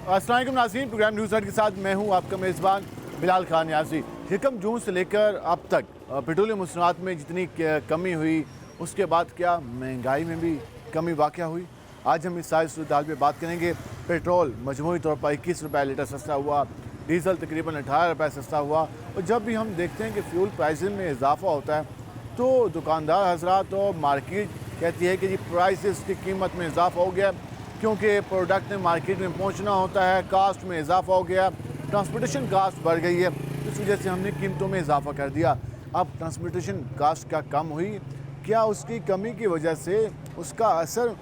अस्सलाम वालेकुम नाज़रीन, प्रोग्राम न्यूज़ हट के साथ मैं हूं आपका मेज़बान बिलाल खान नियाज़ी। यकम जून से लेकर अब तक पेट्रोलियम मसनूआत में जितनी कमी हुई, उसके बाद क्या महंगाई में भी कमी वाक़या हुई? आज हम इस सारी सूरत हाल पर बात करेंगे। पेट्रोल मजमूई तौर पर 21 रुपये लीटर सस्ता हुआ, डीज़ल तकरीबन 18 रुपये सस्ता हुआ। और जब भी हम देखते हैं कि फ्यूल प्राइस में इजाफा होता है तो दुकानदार हजरात और मार्केट कहती है कि जी प्राइसेस की कीमत में इजाफा हो गया, क्योंकि प्रोडक्ट ने मार्केट में पहुंचना होता है, कास्ट में इजाफा हो गया, ट्रांसपोर्टेशन कास्ट बढ़ गई है, इस वजह से हमने कीमतों में इजाफा कर दिया। अब ट्रांसपोर्टेशन कास्ट क्या कम हुई, क्या उसकी कमी की वजह से उसका असर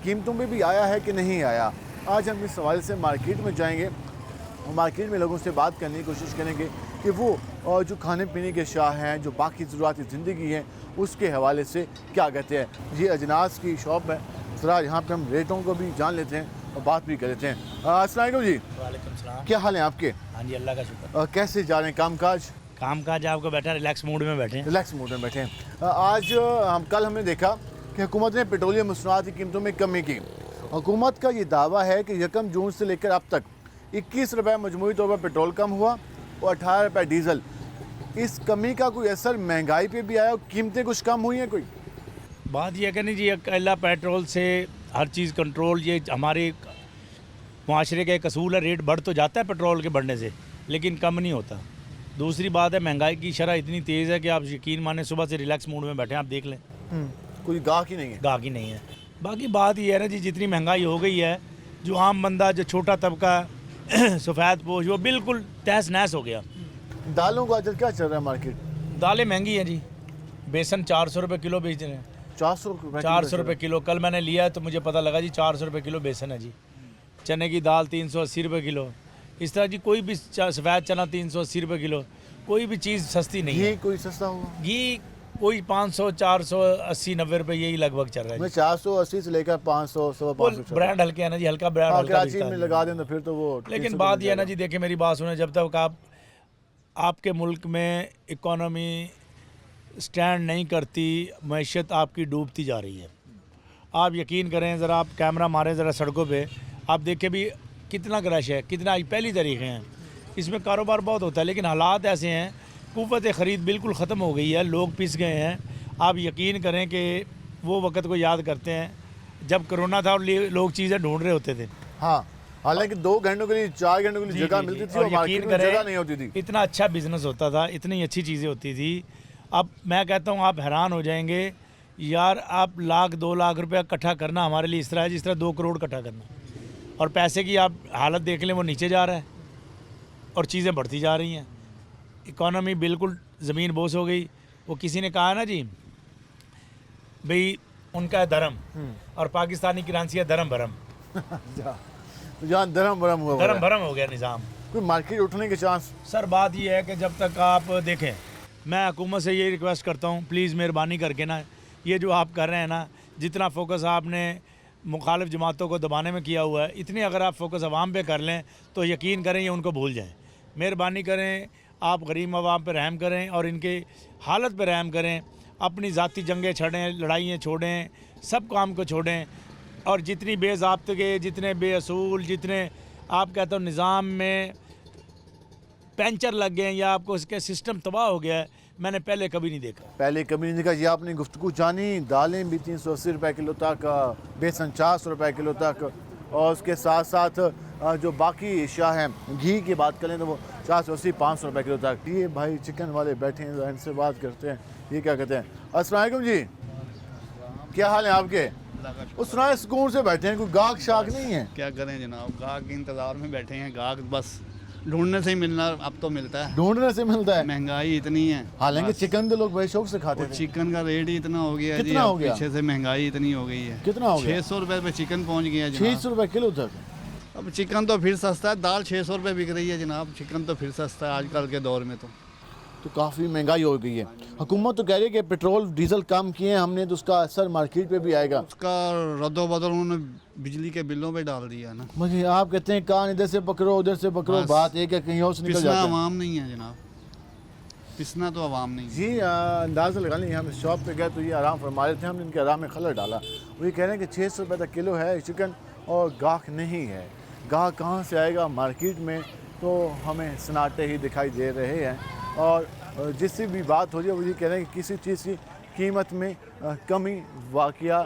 कीमतों में भी आया है कि नहीं आया? आज हम इस सवाल से मार्केट में जाएंगे और मार्केट में लोगों से बात करने की कोशिश करेंगे कि वो जो खाने पीने के शाह हैं, जो बाकी ज़रूरती ज़िंदगी है, उसके हवाले से क्या कहते हैं। ये अजनास की शॉप है, ज़रा यहाँ पे हम रेटों को भी जान लेते हैं और बात भी कर लेते हैं। अस्सलाम वालेकुम जी। वालेकुम सलाम। क्या हाल है आपके? हाँ जी, अल्लाह का शुक्र। कैसे जा रहे हैं काम काज? आपको बैठा रिलैक्स मूड में बैठे हैं। रिलैक्स मूड में बैठे हैं। आज कल हमने देखा कि हुकूमत ने पेट्रोलियम मसनूआत की कीमतों में कमी की। हुकूमत का ये दावा है कि यकम जून से लेकर अब तक 21 रुपये मजमूई तौर पर पेट्रोल कम हुआ और 18 रुपये डीज़ल। इस कमी का कोई असर महंगाई पे भी आया और कीमतें कुछ कम हुई हैं? कोई बात यह है कि नहीं जी, अकेला पेट्रोल से हर चीज़ कंट्रोल, ये हमारे माशरे का एक असूल है। रेट बढ़ तो जाता है पेट्रोल के बढ़ने से, लेकिन कम नहीं होता। दूसरी बात है, महंगाई की शरह इतनी तेज़ है कि आप यकीन माने सुबह से रिलैक्स मूड में बैठे हैं, आप देख लें कोई गाहक ही नहीं है। गाहक ही नहीं है। बाकी बात यह है ना जी, जितनी महंगाई हो गई है, जो आम बंदा, जो छोटा तबका सफ़ेद पोश, वो बिल्कुल तहस नहस हो गया। दालों का आजकल क्या चल रहा है मार्केट? दालें महंगी हैं जी। बेसन 400 रुपये किलो बेच रहे हैं। 400 रुपये किलो। कल मैंने लिया है तो मुझे पता लगा जी 400 रुपये किलो बेसन है जी। चने की दाल 380 रुपये किलो। इस तरह जी कोई भी सफ़ेद चना 380 रुपये किलो। कोई भी चीज़ सस्ती नहीं है। घी कोई सस्ता हुआ? घी कोई 500, 480, 90 रुपये यही लगभग चल रहा है। 480 से लेकर 500, 550। ब्रांड हल्के हैं ना जी, हल्का ब्रांड हल्का कराची में लगा दें तो फिर तो वो। लेकिन बात यह है ना जी, देखिए मेरी बात सुने, जब तक आपके मुल्क में इकोनॉमी स्टैंड नहीं करती, मैशत आपकी डूबती जा रही है। आप यकीन करें, ज़रा आप कैमरा मारें ज़रा सड़कों पे, आप देखें भी कितना क्रश है, कितना पहली तरीक़े हैं। इसमें कारोबार बहुत होता है, लेकिन हालात ऐसे हैं, कुव्वत ख़रीद बिल्कुल ख़त्म हो गई है, लोग पिस गए हैं। आप यकीन करें कि वो वक़्त को याद करते हैं जब कोरोना था और लोग चीज़ें ढूंढ रहे होते थे। हाँ, हालांकि 2 घंटों के लिए, 4 घंटों के लिए जगह मिलती थी और मार्केट में जगह नहीं होती थी। इतना अच्छा बिजनेस होता था, इतनी अच्छी चीज़ें होती थी। अब मैं कहता हूँ आप हैरान हो जाएंगे यार, आप 1-2 लाख रुपया इकट्ठा करना हमारे लिए इस तरह है जिस तरह 2 करोड़ इकट्ठा करना। और पैसे की आप हालत देख लें, वो नीचे जा रहा है और चीज़ें बढ़ती जा रही हैं। इकॉनमी बिल्कुल ज़मीन बोस हो गई। वो किसी ने कहा ना जी, भाई उनका है धर्म और पाकिस्तानी करेंसी है धर्म भरम। जहाँ धर्म भरम हुआ, धर्म भरम हो गया निज़ाम। कोई मार्केट उठने के चांस? सर बात यह है कि जब तक आप देखें, मैं हुकूमत से ये रिक्वेस्ट करता हूँ, प्लीज़ मेहरबानी करके ना, ये जो आप कर रहे हैं ना, जितना फोकस आपने मुखालिफ जमातों को दबाने में किया हुआ है, इतनी अगर आप फोकस अवाम पे कर लें तो यकीन करें ये उनको भूल जाएं। मेहरबानी करें, आप गरीब अवाम पे रहम करें और इनके हालत पे रहम करें। अपनी ज़ाती जंगें छड़ें, लड़ाइयाँ छोड़ें, सब काम को छोड़ें। और जितनी बेज़ाब्तगी, जितने बेअसूल, जितने आप कहते हो निज़ाम में पेंचर लग गए हैं या आपको इसके सिस्टम तबाह हो गया है, मैंने पहले कभी नहीं देखा। पहले कभी नहीं देखा। ये आपने गुफ्तगू जानी, दालें भी 380 रुपये किलो तक, बेसन 400 रुपये किलो तक, और उसके साथ साथ जो बाकी अशिया हैं, घी की बात करें तो वो 480-500 रुपये किलो तक। ये भाई चिकन वाले बैठे हैं, इनसे बात करते हैं। ये क्या कहते हैं? अस्सलाम वालेकुम जी, क्या हाल है आपके? उस तरह सुकून से बैठे हैं, कोई गाहक शाक नहीं है? क्या करें जनाब, गाहक के इंतज़ार में बैठे हैं। गाहक बस ढूंढने से ही मिलना, अब तो मिलता है, ढूंढने से मिलता है। महंगाई इतनी है। हालांकि चिकन तो लोग बड़े शौक से खाते थे। चिकन का रेट ही इतना हो गया है जी, कितना हो गया? पीछे से महंगाई इतनी हो गई है। कितना हो गया? 600 रुपये पे चिकन पहुंच गया है जनाब। 600 रुपये किलो तक। अब चिकन तो फिर सस्ता है, दाल 600 रुपये बिक रही है जनाब। चिकन तो फिर सस्ता है आजकल के दौर में। तो काफ़ी महंगाई हो गई है। हुकूमत तो कह रही है कि पेट्रोल डीजल कम किए हैं हमने, तो उसका असर मार्केट पे भी आएगा। उसका रद्दोबदल उन्होंने बिजली के बिलों पे डाल दिया ना। मुझे आप कहते हैं कान इधर से पकड़ो उधर से पकड़ो, बात एक है कहीं और से निकल जाता है। आवाम नहीं है जनाब, पिसना तो आवाम नहीं है। जी अंदाज़ा लगा लें, हम इस शॉप पे गए तो ये आराम फरमा रहे थे, हमने इनके आराम में खलर डाला। वो ये कह रहे हैं कि 600 रुपये तक किलो है चिकन और गाहक नहीं है। गाहक कहाँ से आएगा मार्केट में, तो हमें सन्नाटे ही दिखाई दे रहे हैं। और जिससे भी बात हो रही है वो ये कह रहे हैं कि किसी चीज़ की कीमत में कमी वाक़या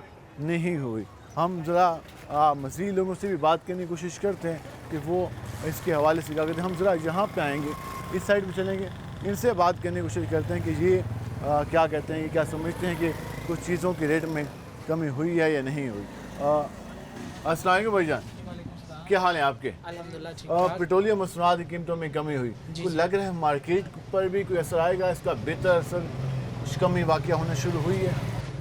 नहीं हुई। हम ज़रा मज़ीद लोगों से भी बात करने की कोशिश करते हैं कि वो इसके हवाले से क्या कहते हैं। हम ज़रा यहाँ पे आएंगे, इस साइड पे चलेंगे, इनसे बात करने की कोशिश करते हैं कि ये क्या कहते हैं, ये क्या समझते हैं कि कुछ चीज़ों के रेट में कमी हुई है या नहीं हुई। अस्सलाम वालेकुम भाईजान, क्या हाल है आपके? अल्हम्दुलिल्लाह ठीक पेट्रोलियम मसनूआत की कीमतों में कमी हुई, कुछ लग रहा है मार्केट पर भी कोई असर आएगा, इसका बेहतर असर, कुछ कमी वाक़या होना शुरू हुई है?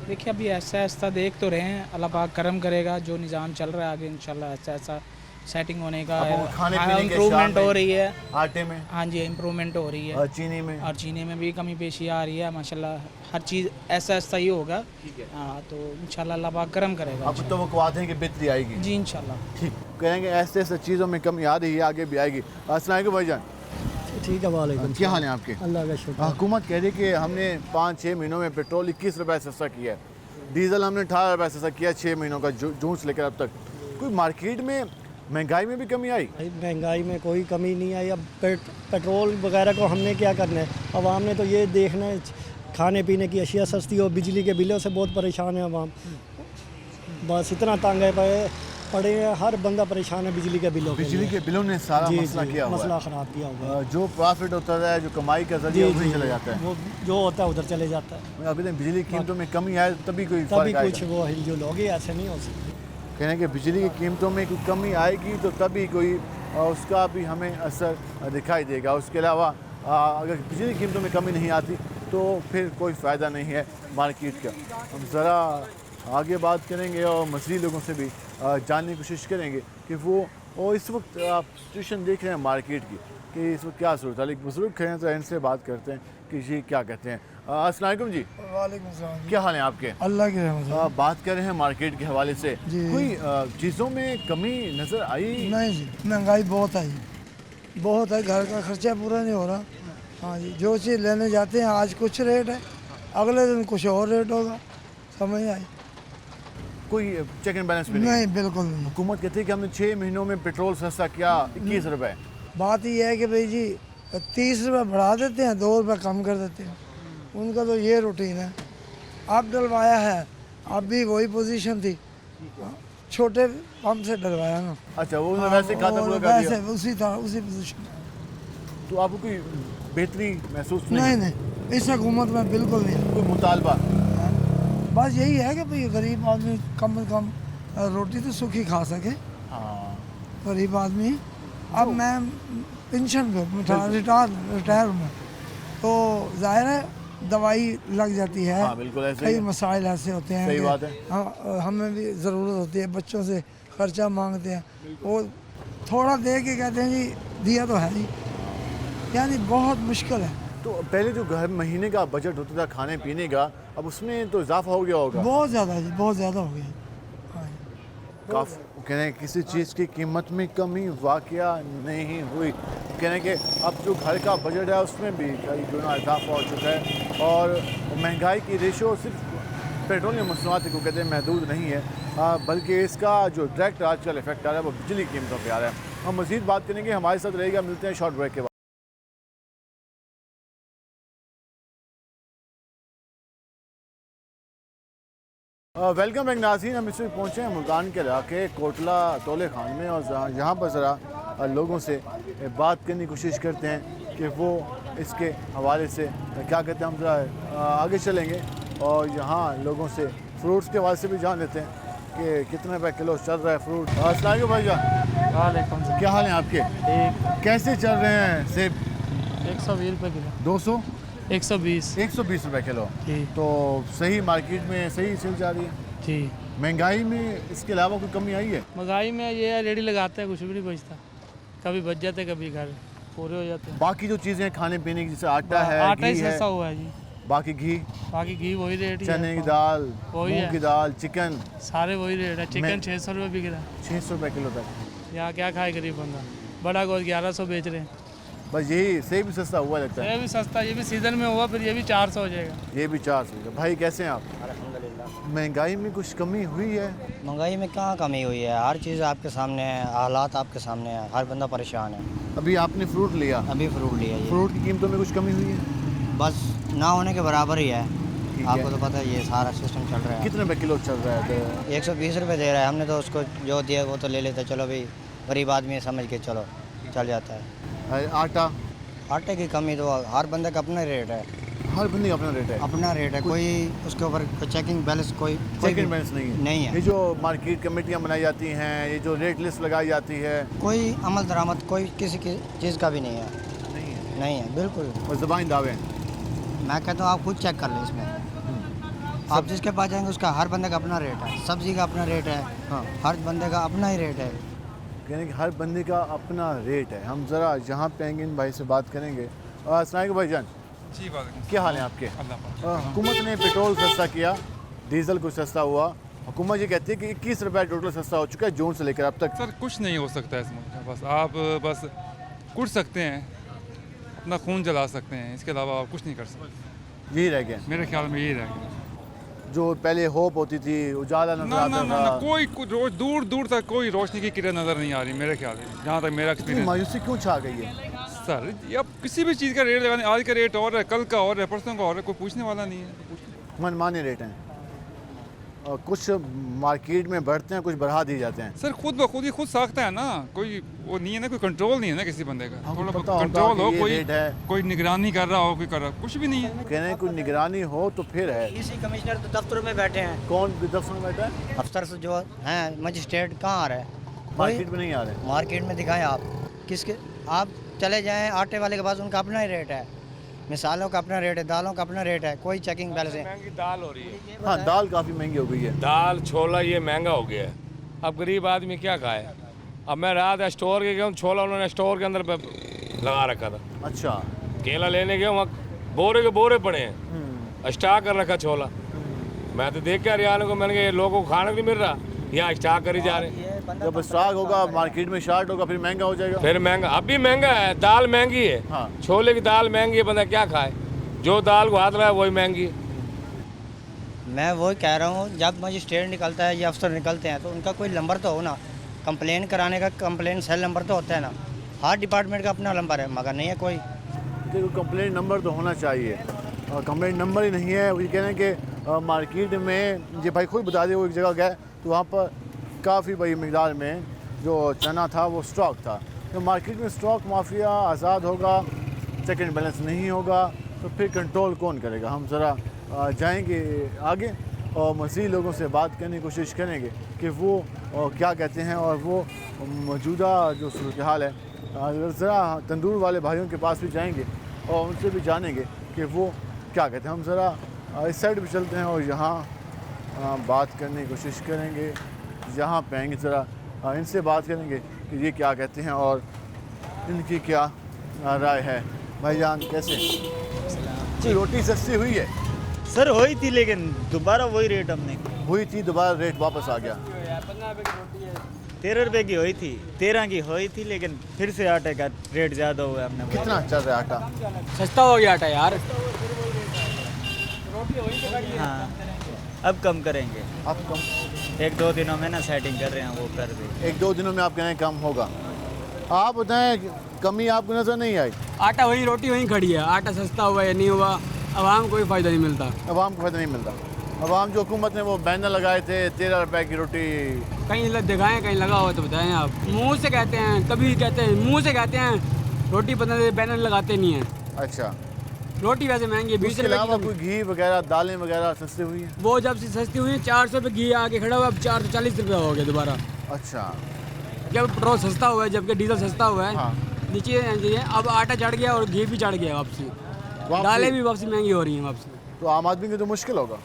देखिए अभी ऐसा ऐसा देख तो रहे हैं, अल्लाह पाक करम करेगा, जो निज़ाम चल रहा है आगे इंशाल्लाह ऐसा ऐसा सेटिंग होने का अब वो खाने पीने के इम्प्रूवमेंट शाम हो में, रही है। आटे में, हाँ जी इम्प्रूवमेंट हो रही है और चीनी में, और चीनी में भी कमी पेशी आ रही है माशाल्लाह। हर चीज़ ऐसा ऐसा ही होगा। हाँ तो इंशाल्लाह अल्लाह पाक करम करेगा अब तो वो कहते हैं कि बेहतरी आएगी। जी इंशाल्लाह। ठीक कहेंगे, ऐसे ऐसे चीज़ों में कमी आ रही है, आगे भी आएगी। अस्सलाम वालेकुम भाईजान, ठीक है, वालेकुम क्या हाल है आपके? अल्लाह का शुक्र। हुकूमत कह रही है कि हमने 5-6 महीनों में पेट्रोल 21 रुपये सस्ता किया है, डीजल हमने 18 रुपये सस्ता किया 6 महीनों का जून से लेकर अब तक। कोई मार्केट में महंगाई में भी कमी आई? भाई महंगाई में कोई कमी नहीं आई। अब पेट्रोल वगैरह को हमने क्या करना है, अवाम ने तो ये देखना है खाने पीने की अशिया सस्ती हो। बिजली के बिलों से बहुत परेशान है अवाम, बस इतना तंग है पड़े हैं, हर बंदा परेशान है बिजली के बिलों के बिजली लिए। के बिलों ने सारा जी मसला जी, किया हुआ मसला है। ख़राब किया हुआ है। जो प्रॉफिट होता है, जो कमाई का जी जरिया जी वही चला जी, जाता है। वो जो होता है उधर चले जाता है। अभी तक बिजली की कीमतों में कमी आए तभी कोई तभी फर्क कुछ आएगा। वो हिलजुल होगी, ऐसे नहीं हो सकती। कहने कि बिजली की कीमतों में कोई कमी आएगी तो तभी कोई उसका भी हमें असर दिखाई देगा। उसके अलावा अगर बिजली की कीमतों में कमी नहीं आती तो फिर कोई फ़ायदा नहीं है मार्केट का। हम ज़रा आगे बात करेंगे और मज़ीद लोगों से भी जानने की कोशिश करेंगे कि वो और इस वक्त आप सिचुएशन देख रहे हैं मार्केट की कि इस वक्त क्या सूरत है। एक बुज़ुर्ग खड़े हैं तो इनसे बात करते हैं कि ये क्या कहते हैं। अस्सलाम वालेकुम जी, वालेकुम सलाम। क्या हाल है आपके? अल्लाह की रहमत है। बात कर रहे हैं मार्केट के हवाले से, जी। कोई चीज़ों में कमी नज़र आई? नहीं जी, महंगाई बहुत आई, बहुत है, घर का खर्चा पूरा नहीं हो रहा। हाँ जी, जो चीज़ लेने जाते हैं आज कुछ रेट है, अगले दिन कुछ और रेट होगा, समझ आई? कोई चेक एंड बैलेंस भी नहीं? नहीं बिल्कुल नहीं। हुकूमत कहती है कि हमने 6 महीनों में पेट्रोल सस्ता किया 21 रुपए। बात ये है कि भाई जी 30 रुपये बढ़ा देते हैं, 2 रुपये कम कर देते हैं, उनका तो ये रूटीन है। अब डलवाया है, अब भी वही पोजीशन थी, छोटे पंप से डलवाया ना। अच्छा, वो उन्होंने वैसे खाता और पूरा कर वैसे दिया, उसी था, उसी पोजीशन। तो आपको कोई बेहतरी महसूस नहीं? नहीं नहीं, इस हुकूमत में बिल्कुल नहीं। कोई मुतालबा? बस यही है कि भाई गरीब आदमी कम से कम रोटी तो सूखी खा सके, हाँ, गरीब आदमी। अब मैं पेंशन पे रिटायर हूँ, तो जाहिर है दवाई लग जाती है। हाँ, बिल्कुल ऐसे ही कई है। मसाइल ऐसे होते हैं सही कि बात है। हमें भी ज़रूरत होती है, बच्चों से खर्चा मांगते हैं, वो थोड़ा दे के कहते हैं जी दिया तो है ही, यानी बहुत मुश्किल है। तो पहले जो घर महीने का बजट होता था खाने पीने का, अब उसमें तो इजाफा हो गया होगा बहुत ज़्यादा जी, बहुत ज़्यादा हो गया। हाँ जी। काफ़ी। कह रहे हैं किसी चीज़ की कीमत में कमी वाक़या नहीं हुई। कह रहे हैं कि अब जो घर का बजट है उसमें भी कई गुना इजाफा हो चुका है, और महंगाई की रेशो सिर्फ पेट्रोलियम मसनूआत को कहते हैं महदूद नहीं है, बल्कि इसका जो डायरेक्ट आजकल इफेक्ट आ रहा है वो बिजली की कीमतों पर आ रहा है। हम मज़ीद बात करेंगे, हमारे साथ रहेगा, मिलते हैं शॉर्ट ब्रेक के बाद। वेलकम बैक नाज़रीन, हम इस वक्त पहुँचे हैं मुल्तान के इलाके कोटला तोले खान में, और यहाँ पर ज़रा लोगों से बात करने की कोशिश करते हैं कि वो इसके हवाले से क्या कहते हैं। हम ज़रा आगे चलेंगे और यहाँ लोगों से फ्रूट्स के हवाले से भी जान लेते हैं कि कितने रुपए किलो चल रहा है फ्रूट। अस्सलाम वालेकुम भाईजान, वालेकुम क्या हाल है आपके? एक कैसे चल रहे हैं सेब? 120 रुपये किलो, 200 120 120 रुपए किलो। जी तो सही मार्केट में सही सेल जा रही है? जी। महंगाई में इसके अलावा कोई कमी आई है? महंगाई में ये है, रेडी लगाते हैं कुछ भी नहीं बचता, कभी बच जाते कभी घर पूरे हो जाते हैं। बाकी जो चीज़ें खाने पीने की जैसे आटा है, आटा ही घी है, सस्ता हुआ है जी, बाकी घी, बाकी घी वही रेट ही चने की है, दाल, वही मूंग है। की दाल, चिकन सारे वही रेट है। चिकन मैं- 600 रुपये बिक रहा है, 600 रुपए किलो तक। यहाँ क्या खाए गरीब बंदा। बड़ा गोश्त 1100 बेच रहे हैं। बस यही सेब भी सस्ता हुआ लगता है। ये भी सस्ता, ये भी सीज़न में हुआ, फिर ये भी 400 हो जाएगा। ये भी 400 का। भाई कैसे हैं आप? महंगाई में कुछ कमी हुई है? महंगाई में कहाँ कमी हुई है, हर चीज़ आपके सामने है, हालात आपके सामने है, हर बंदा परेशान है। अभी आपने फ्रूट लिया, अभी फ्रूट लिया ये, फ्रूट की कीमतों में कुछ कमी हुई है? बस ना होने के बराबर ही है। ठीक आपको है। तो पता है ये सारा सिस्टम चल रहा है। कितने रुपए किलो चल रहा है? 120 रुपये दे रहा है, हमने तो उसको जो दिया वो तो ले लेते, चलो भाई गरीब आदमी है समझ के चलो चल जाता है। आटा, आटे की कमी तो हर बंदे का अपना रेट है, हर बंदे का अपना रेट है। अपना रेट है, कोई उसके ऊपर चेकिंग बैलेंस कोई सेकंड बैलेंस नहीं है। नहीं है। ये जो मार्केट कमेटियां बनाई जाती हैं, ये जो रेट लिस्ट लगाई जाती है, कोई अमल दरामद कोई किसी की चीज़ का भी नहीं है, नहीं है, नहीं है बिल्कुल। और ज़बानी दावे हैं। मैं कहता हूँ आप खुद चेक कर लें इसमें, आप जिसके पास जाएंगे उसका हर बंदे का अपना रेट है, सब्जी का अपना रेट है, हाँ, हर बंदे का अपना ही रेट है। यानी कि हर बंदे का अपना रेट है। हम ज़रा यहाँ पे आएंगे, इन भाई से बात करेंगे। अस्सलाम वालेकुम भाईजान, जी बात क्या हाल है आपके? अल्लाह हुकूमत ने पेट्रोल सस्ता किया, डीजल कुछ सस्ता हुआ। हुकूमत ये कहती है कि 21 रुपये टोटल सस्ता हो चुका है जून से लेकर अब तक। सर कुछ नहीं हो सकता है इस मुल्क में, बस आप बस कुट सकते हैं, अपना खून जला सकते हैं, इसके अलावा आप कुछ नहीं कर सकते। यही रह गया मेरे ख्याल में यही रहेगा। जो पहले होप होती थी, उजाला नजर ना ना आता ना ना था। कोई रोज दूर दूर तक कोई रोशनी की किरण नज़र नहीं आ रही मेरे ख्याल में, जहाँ तक मेरा इतनी एक्सपीरियंस। मायूसी क्यों छा गई है? सर ये अब किसी भी चीज़ का रेट लगाने, आज का रेट और है, कल का और है, परसों का और है, कोई पूछने वाला नहीं है। मनमाने रेट हैं और कुछ मार्केट में बढ़ते हैं, कुछ बढ़ा दिए जाते हैं। सर खुद ब खुद ही खुद साखता है ना, कोई वो नहीं है ना, कोई कंट्रोल नहीं है ना किसी बंदे का। हमको थोड़ा पता होगा कंट्रोल हो, कि ये कोई रेट है। कोई निगरानी कर रहा हो, कोई कर रहा, कुछ भी नहीं है। कह रहे हैं कोई निगरानी हो तो फिर है। इसी कमिश्नर तो दफ्तरों में बैठे हैं, कौन दफ्तर में बैठा है? अफसर से जो हैं मजिस्ट्रेट कहाँ आ रहे हैं, मार्केट में नहीं आ रहे। मार्केट में दिखाएं आप किसके, आप चले जाएं आटे वाले के पास, उनका अपना ही रेट है, मिसालों का अपना रेट है, दालों का अपना रेट है, कोई चेकिंग बैलेंस है। महंगी दाल हो रही है, हाँ, दाल काफ़ी महंगी हो गई है। दाल छोला ये महंगा हो गया है। अब गरीब आदमी क्या खाए। अब मैं रात स्टोर के गया हूँ, छोला उन्होंने स्टोर के अंदर पे लगा रखा था। अच्छा, केला लेने गया वहाँ बोरे के बोरे पड़े हैं, स्टॉक कर रखा छोला। मैं तो देख के हरियाणा को, मैंने कहा ये लोगों को खाना नहीं मिल रहा, यहाँ स्टॉक कर ही जा रहे हैं। जब स्टॉक होगा मार्केट में शार्ट होगा फिर महंगा हो जाएगा। फिर महंगा, अब भी महंगा है, दाल महंगी है। हाँ। छोले की दाल महंगी है, बंदा क्या खाए, जो दाल को हाथ लगाए वही महंगी है। मैं वही कह रहा हूँ, जब मजिस्ट्रेट निकलता है या अफसर निकलते हैं तो उनका कोई नंबर तो हो ना, कंप्लेन कराने का कंप्लेन सेल नंबर तो होता है ना, हर डिपार्टमेंट का अपना नंबर है, मगर नहीं है कोई। देखो कंप्लेंट नंबर तो होना चाहिए, और कंप्लेंट नंबर ही नहीं है। वो ये कह रहे हैं कि मार्केट में, ये भाई खुद बता दे, वो एक जगह गए तो वहाँ पर काफ़ी बड़ी मकदार में जो चना था वो स्टॉक था। तो मार्केट में स्टॉक माफिया आज़ाद होगा, चेक एंड बैलेंस नहीं होगा, तो फिर कंट्रोल कौन करेगा? हम ज़रा जाएंगे आगे और मज़ीद लोगों से बात करने की कोशिश करेंगे कि वो क्या कहते हैं, और वो मौजूदा जो सूरत हाल है, ज़रा तंदूर वाले भाइयों के पास भी जाएंगे और उनसे भी जानेंगे कि वो क्या कहते हैं। हम ज़रा इस साइड भी चलते हैं और यहाँ बात करने की कोशिश करेंगे, यहाँ पे आएंगे, ज़रा इनसे बात करेंगे कि ये क्या कहते हैं और इनकी क्या राय है। भाईजान कैसे? जी, रोटी सस्ती हुई है? सर हुई थी, लेकिन दोबारा वही रेट हमने हुई थी, दोबारा रेट वापस आ गया। 13 रुपए की हुई थी, 13 की हुई थी, लेकिन फिर से आटे का रेट ज़्यादा हुआ है। हमने कितना चल रहा है आटा? सस्ता हो गया आटा यार। हाँ, अब कम करेंगे, अब कम 1-2 दिनों में ना सेटिंग कर रहे हैं, वो कर दे। 1-2 दिनों में आप कह रहे हैं कम होगा। आप बताएं, कमी आपको नज़र नहीं आई? आटा वही, रोटी वहीं खड़ी है। आटा सस्ता हुआ या नहीं हुआ, आवाम को कोई फ़ायदा नहीं मिलता। अवाम को फायदा नहीं मिलता। अवाम जो हुकूमत ने वो बैनर लगाए थे 13 रुपए की रोटी, कहीं दिखाएं, कहीं लगा हुआ तो बताएं। आप मुंह से कहते हैं, कभी कहते हैं, मुंह से कहते हैं रोटी पता बैनर लगाते नहीं हैं। अच्छा, रोटी वैसे महंगी है, 20 इसके रुपये अलावा की। कोई घी वगैरह, दालें वगैरह सस्ती हुई है? वो जब से सस्ती हुई है 400 रुपये घी आके खड़ा हुआ, अब 440 रुपये हो गया दोबारा। अच्छा, जब पेट्रोल सस्ता हुआ है, जबकि डीजल सस्ता हुआ है। हाँ। नीचे अब आटा चढ़ गया और घी भी चढ़ गया वापसी। दालें भी वापसी महंगी हो रही हैं वापसी। तो आम आदमी के तो मुश्किल होगा।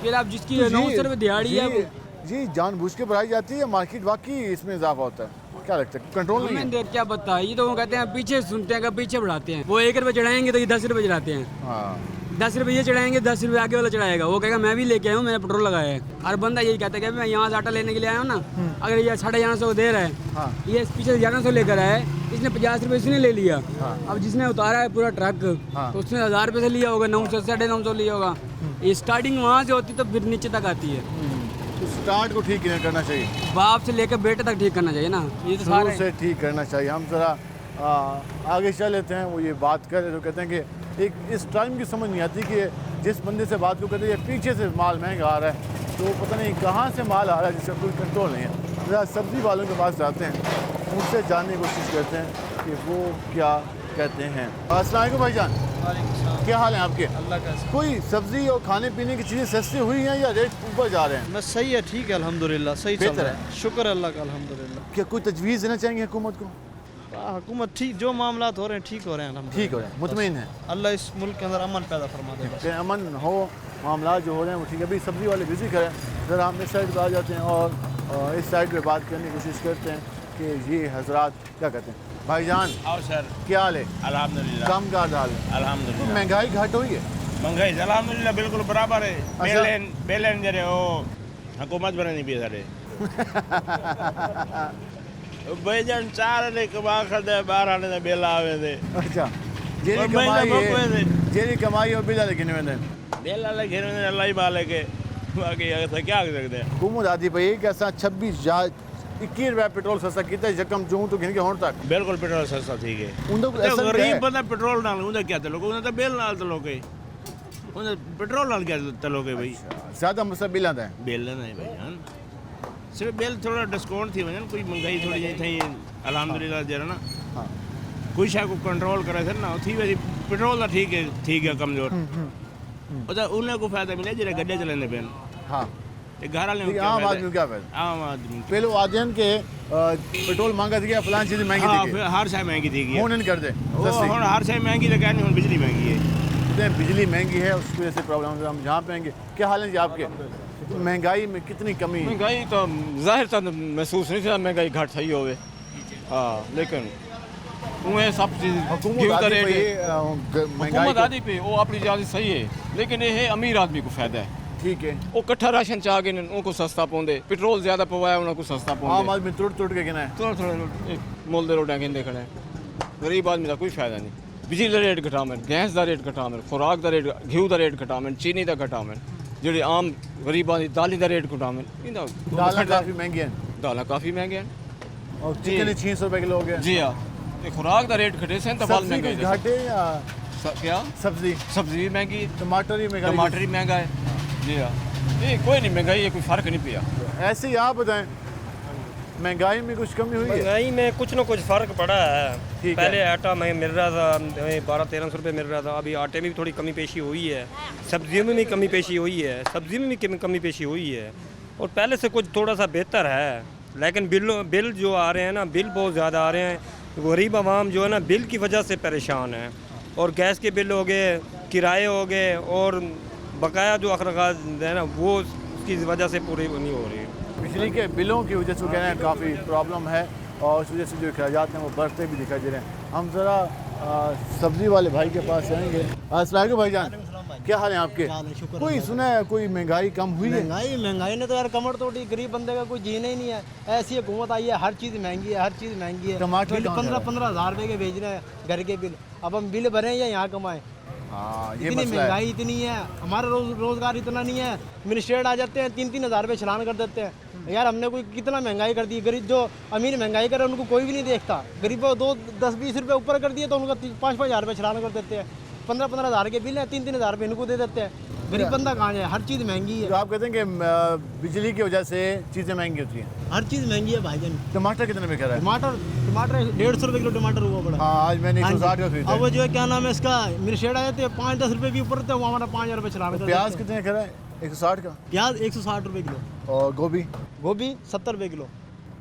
फिर आप जिसकी तो 900 रुपये दिहाड़ी है, जी जानबूझ के बढ़ाई जाती है। मार्केट वाकई इसमें इजाफा होता है, क्या लगता है कंट्रोल नहीं है? हमें देर क्या पता है। ये तो वो कहते हैं पीछे सुनते हैं कि पीछे बढ़ाते हैं। वो 1 रुपये चढ़ाएंगे तो ये 10 रुपये चढ़ाते हैं। हाँ, 10 रुपये ये चढ़ाएंगे, 10 रुपये आगे वाला चढ़ाएगा। वो कहेगा मैं भी लेके आया हूँ, मैंने पेट्रोल लगाया है। हर बंदा यही कहता है कि मैं यहाँ से आटा लेने के लिए आया हूँ ना, अगर ये 1150 दे रहा है, हाँ। ये पीछे 1100 लेकर आया है, इसने इसने 50 रुपये इसने ले लिया। अब जिसने उतारा है पूरा ट्रक तो उसने 1000 रुपये से लिया होगा, 900 950 लिया होगा। ये स्टार्टिंग वहाँ से होती तो फिर नीचे तक आती है। तो स्टार्ट को ठीक नहीं करना चाहिए, बाप से लेकर बेटे तक ठीक करना चाहिए ना, ये तो शुरू सारे से ठीक करना चाहिए। हम ज़रा आगे चल लेते हैं। वो ये बात कर रहे तो कहते हैं कि एक इस टाइम की समझ नहीं आती कि जिस बंदे से बात को कहते हैं पीछे से माल महंगा आ रहा है, तो पता नहीं कहाँ से माल आ रहा है जिसका कोई कंट्रोल नहीं है। ज़रा सब्ज़ी वालों के पास जाते हैं, उनसे जानने की कोशिश करते हैं कि वो क्या कहते हैं। अस्सलाम वालेकुम भाईजान, क्या हाल है आपके? अल्लाह का कोई सब्ज़ी और खाने पीने की चीज़ें सस्ती हुई हैं या रेट ऊपर जा रहे हैं? बस सही है, ठीक है, अल्हम्दुलिल्लाह सही चल बेहतर रहा है, शुक्र अल्लाह का अल्हम्दुलिल्लाह। क्या कोई तजवीज़ देना चाहेंगे हुकूमत को? हुकूमत ठीक, जो मामला हो रहे हैं ठीक हो रहे हैं अल्हम्दुलिल्लाह। ठीक हो रहा है, मुतमईन है अल्लाह इस मुल्क के अंदर अमन पैदा फरमा देगा। कि अमन हो, मामला जो हो रहे हैं वो ठीक है। अभी सब्ज़ी वाले बिजी करें, ज़रा हम इस साइड पर आ जाते हैं और इस साइड पे बात करने की कोशिश करते हैं कि ये हजरात क्या कहते हैं। भाईजान आओ सर, क्या हाल है? अल्हम्दुलिल्लाह काम का हाल है? अल्हम्दुलिल्लाह। तो महंगाई घट हुई है? महंगाई अल्हम्दुलिल्लाह बिल्कुल बराबर है। अच्छा। बेलन जरे हो हुकूमत बने नहीं सारे भाईजान 4 ने कमा खदे 12 ने बेला आवे दे। अच्छा, जेरी और कमाई महीना है, मोकवे जेरी कमाई और बिला लेकिन वेंदे बेला लगे ने अल्लाह ही मालिक है, बाकी ऐसा क्या कर सकते हैं। हुकूमत आती पई कि असां 21 रुपए पेट्रोल सस्ता कीता यकम जून तो गिन के हुण तक। बिल्कुल पेट्रोल सस्ता ठीक है। उंदे को ऐसा गरीब बंदा पेट्रोल नाल उंदा क्या तलोगे, उंदा तो बेल नाल तलोगे, उंदा पेट्रोल नाल क्या तलोगे भाई। ज़्यादा मसला बिला दा है। बेल नहीं भाईजान, सिर्फ बेल थोड़ा डिस्काउंट थी वजन, कोई महंगाई थोड़ी जी थी अल्हम्दुलिल्लाह जरा ना। हाँ, कोई शय को कंट्रोल करे सर ना थी वैसी पेट्रोल का ठीक है कमजोर तो उन्हें को फायदा मिले जरा गड्ढे चलने पे। हाँ, घर वाले लेकिन आम आदमी को क्या फायदा? आम आदमी पहले आदमी के पेट्रोल महंगा थी, फलान चीज़ महंगी हाँ, थी, फिर हर शय महंगी थी हुण नहीं कर दे सस्ती। हर शय महंगी तो कहनी, हुण बिजली महंगी है। बिजली महंगी है, उसकी वजह से प्रॉब्लम है। हम जहाँ पे आएंगे, क्या हाल है जी आपके? महंगाई में कितनी कमी है? महंगाई तो जाहिर था महसूस नहीं था महंगाई घट सही होवे। हाँ, लेकिन उन्हें सब चीज़ हुकूमत आदि पे वो अपनी जाति सही है, लेकिन ये है अमीर आदमी को फायदा है। ठीक है, वो कट्ठा राशन चाह गए उनको सस्ता पौंदे, पेट्रोल ज़्यादा पवाया उनको सस्ता आम पौंदे। आदमी तुड़ के गिना है। थोड़ा मोल दे रोटियां कहते खड़े, गरीब आदमी का कोई फायदा नहीं। बिजली का रेट घटावन, गैस का रेट घटावन, खुराक का रेट, घ्यू का रेट घटावन, चीनी का घटावन, ਜਿਹੜੇ आम गरीबां ਦੀ दाली का रेट घटावन। दाल काफ़ी महंगी है दालें काफ़ी महंगे हैं और चिकन 600 रुपए किलो हो गया। जी हाँ, ते खुराक का रेट घटे से तो बहुत सब्जी महंगाई कुछ घटे या क्या सब्जी सब्जी भी महंगी, टमाटर ही महंगा? टमाटर ही महंगा है। जी हाँ, ये कोई नहीं महंगाई है, कोई फ़र्क नहीं पिया। ऐसे ही आप बताएं, महंगाई में कुछ कमी हुई है? महंगाई में कुछ ना कुछ फ़र्क पड़ा है। ठीक पहले है। आटा में मिल रहा था 1200-1300 रुपये मिल रहा था, अभी आटे में भी थोड़ी कमी पेशी हुई है, सब्जियों में भी कमी पेशी हुई है, सब्जी में भी कमी पेशी हुई है, और पहले से कुछ थोड़ा सा बेहतर है। लेकिन बिल जो आ रहे हैं ना, बिल बहुत ज़्यादा आ रहे हैं। गरीब आवाम जो है ना बिल की वजह से परेशान है, और गैस के बिल हो गए, किराए हो गए, और बकाया जो अखराज है ना वो उसकी वजह से पूरी नहीं हो रही। बिजली के बिलों की वजह से कह रहे हैं काफ़ी प्रॉब्लम है, और उस वजह से जो अखराजात हैं वो बढ़ते भी दिखाई दे रहे हैं। हम ज़रा सब्ज़ी वाले भाई के पास आएंगे। अस्सलाम वालेकुम भाईजान, क्या हाल है आपके? कोई सुना है कोई महंगाई कम हुई है? महंगाई ने तो यार कमर तोड़ी, गरीब बंदे का कोई जीना ही नहीं है। ऐसी हुकूमत आई है, हर चीज़ महंगी है, हर चीज़ महंगी है। टमाटर बिल 15-15 हज़ार रुपये के भेज रहे हैं घर के बिल। अब हम बिल भरें या यहाँ कमाएं? हाँ, ये इतनी मसला है। महंगाई इतनी है, हमारा रोजगार इतना नहीं है। मिनिस्ट्रेट आ जाते हैं 3-3 हज़ार रुपये चलान कर देते हैं। यार हमने कोई कितना महंगाई कर दी। गरीब जो अमीर महंगाई करे उनको कोई भी नहीं देखता, गरीबों 2-10-20 रुपये ऊपर कर दिए तो उनको 5-5 हज़ार रुपये चलान कर देते हैं। 15-15 हज़ार के बिल है, 3-3 हज़ार रुपये इनको दे देते हैं। गरीब बंदा कहाँ जाए? हर चीज़ महंगी है। तो आप कहते हैं कि बिजली की वजह से चीज़ें महंगी होती हैं? हर चीज़ महंगी है भाईजान। टमाटर कितने में कह रहा है? टमाटर 150 रुपये किलो टमाटर हुआ पड़ा। हाँ, आज मैंने 160 का खरीदा। अब वो जो है क्या नाम है इसका, मिनिस्ट्रेट आए थे 5-10 रुपये भी ऊपर थे, वो हमारा 5,000 रुपये चलान कर देते हैं। प्याज कितने कह रहा है? 160 का। प्याज 160 रुपये किलो। और गोभी? गोभी 70 रुपये किलो।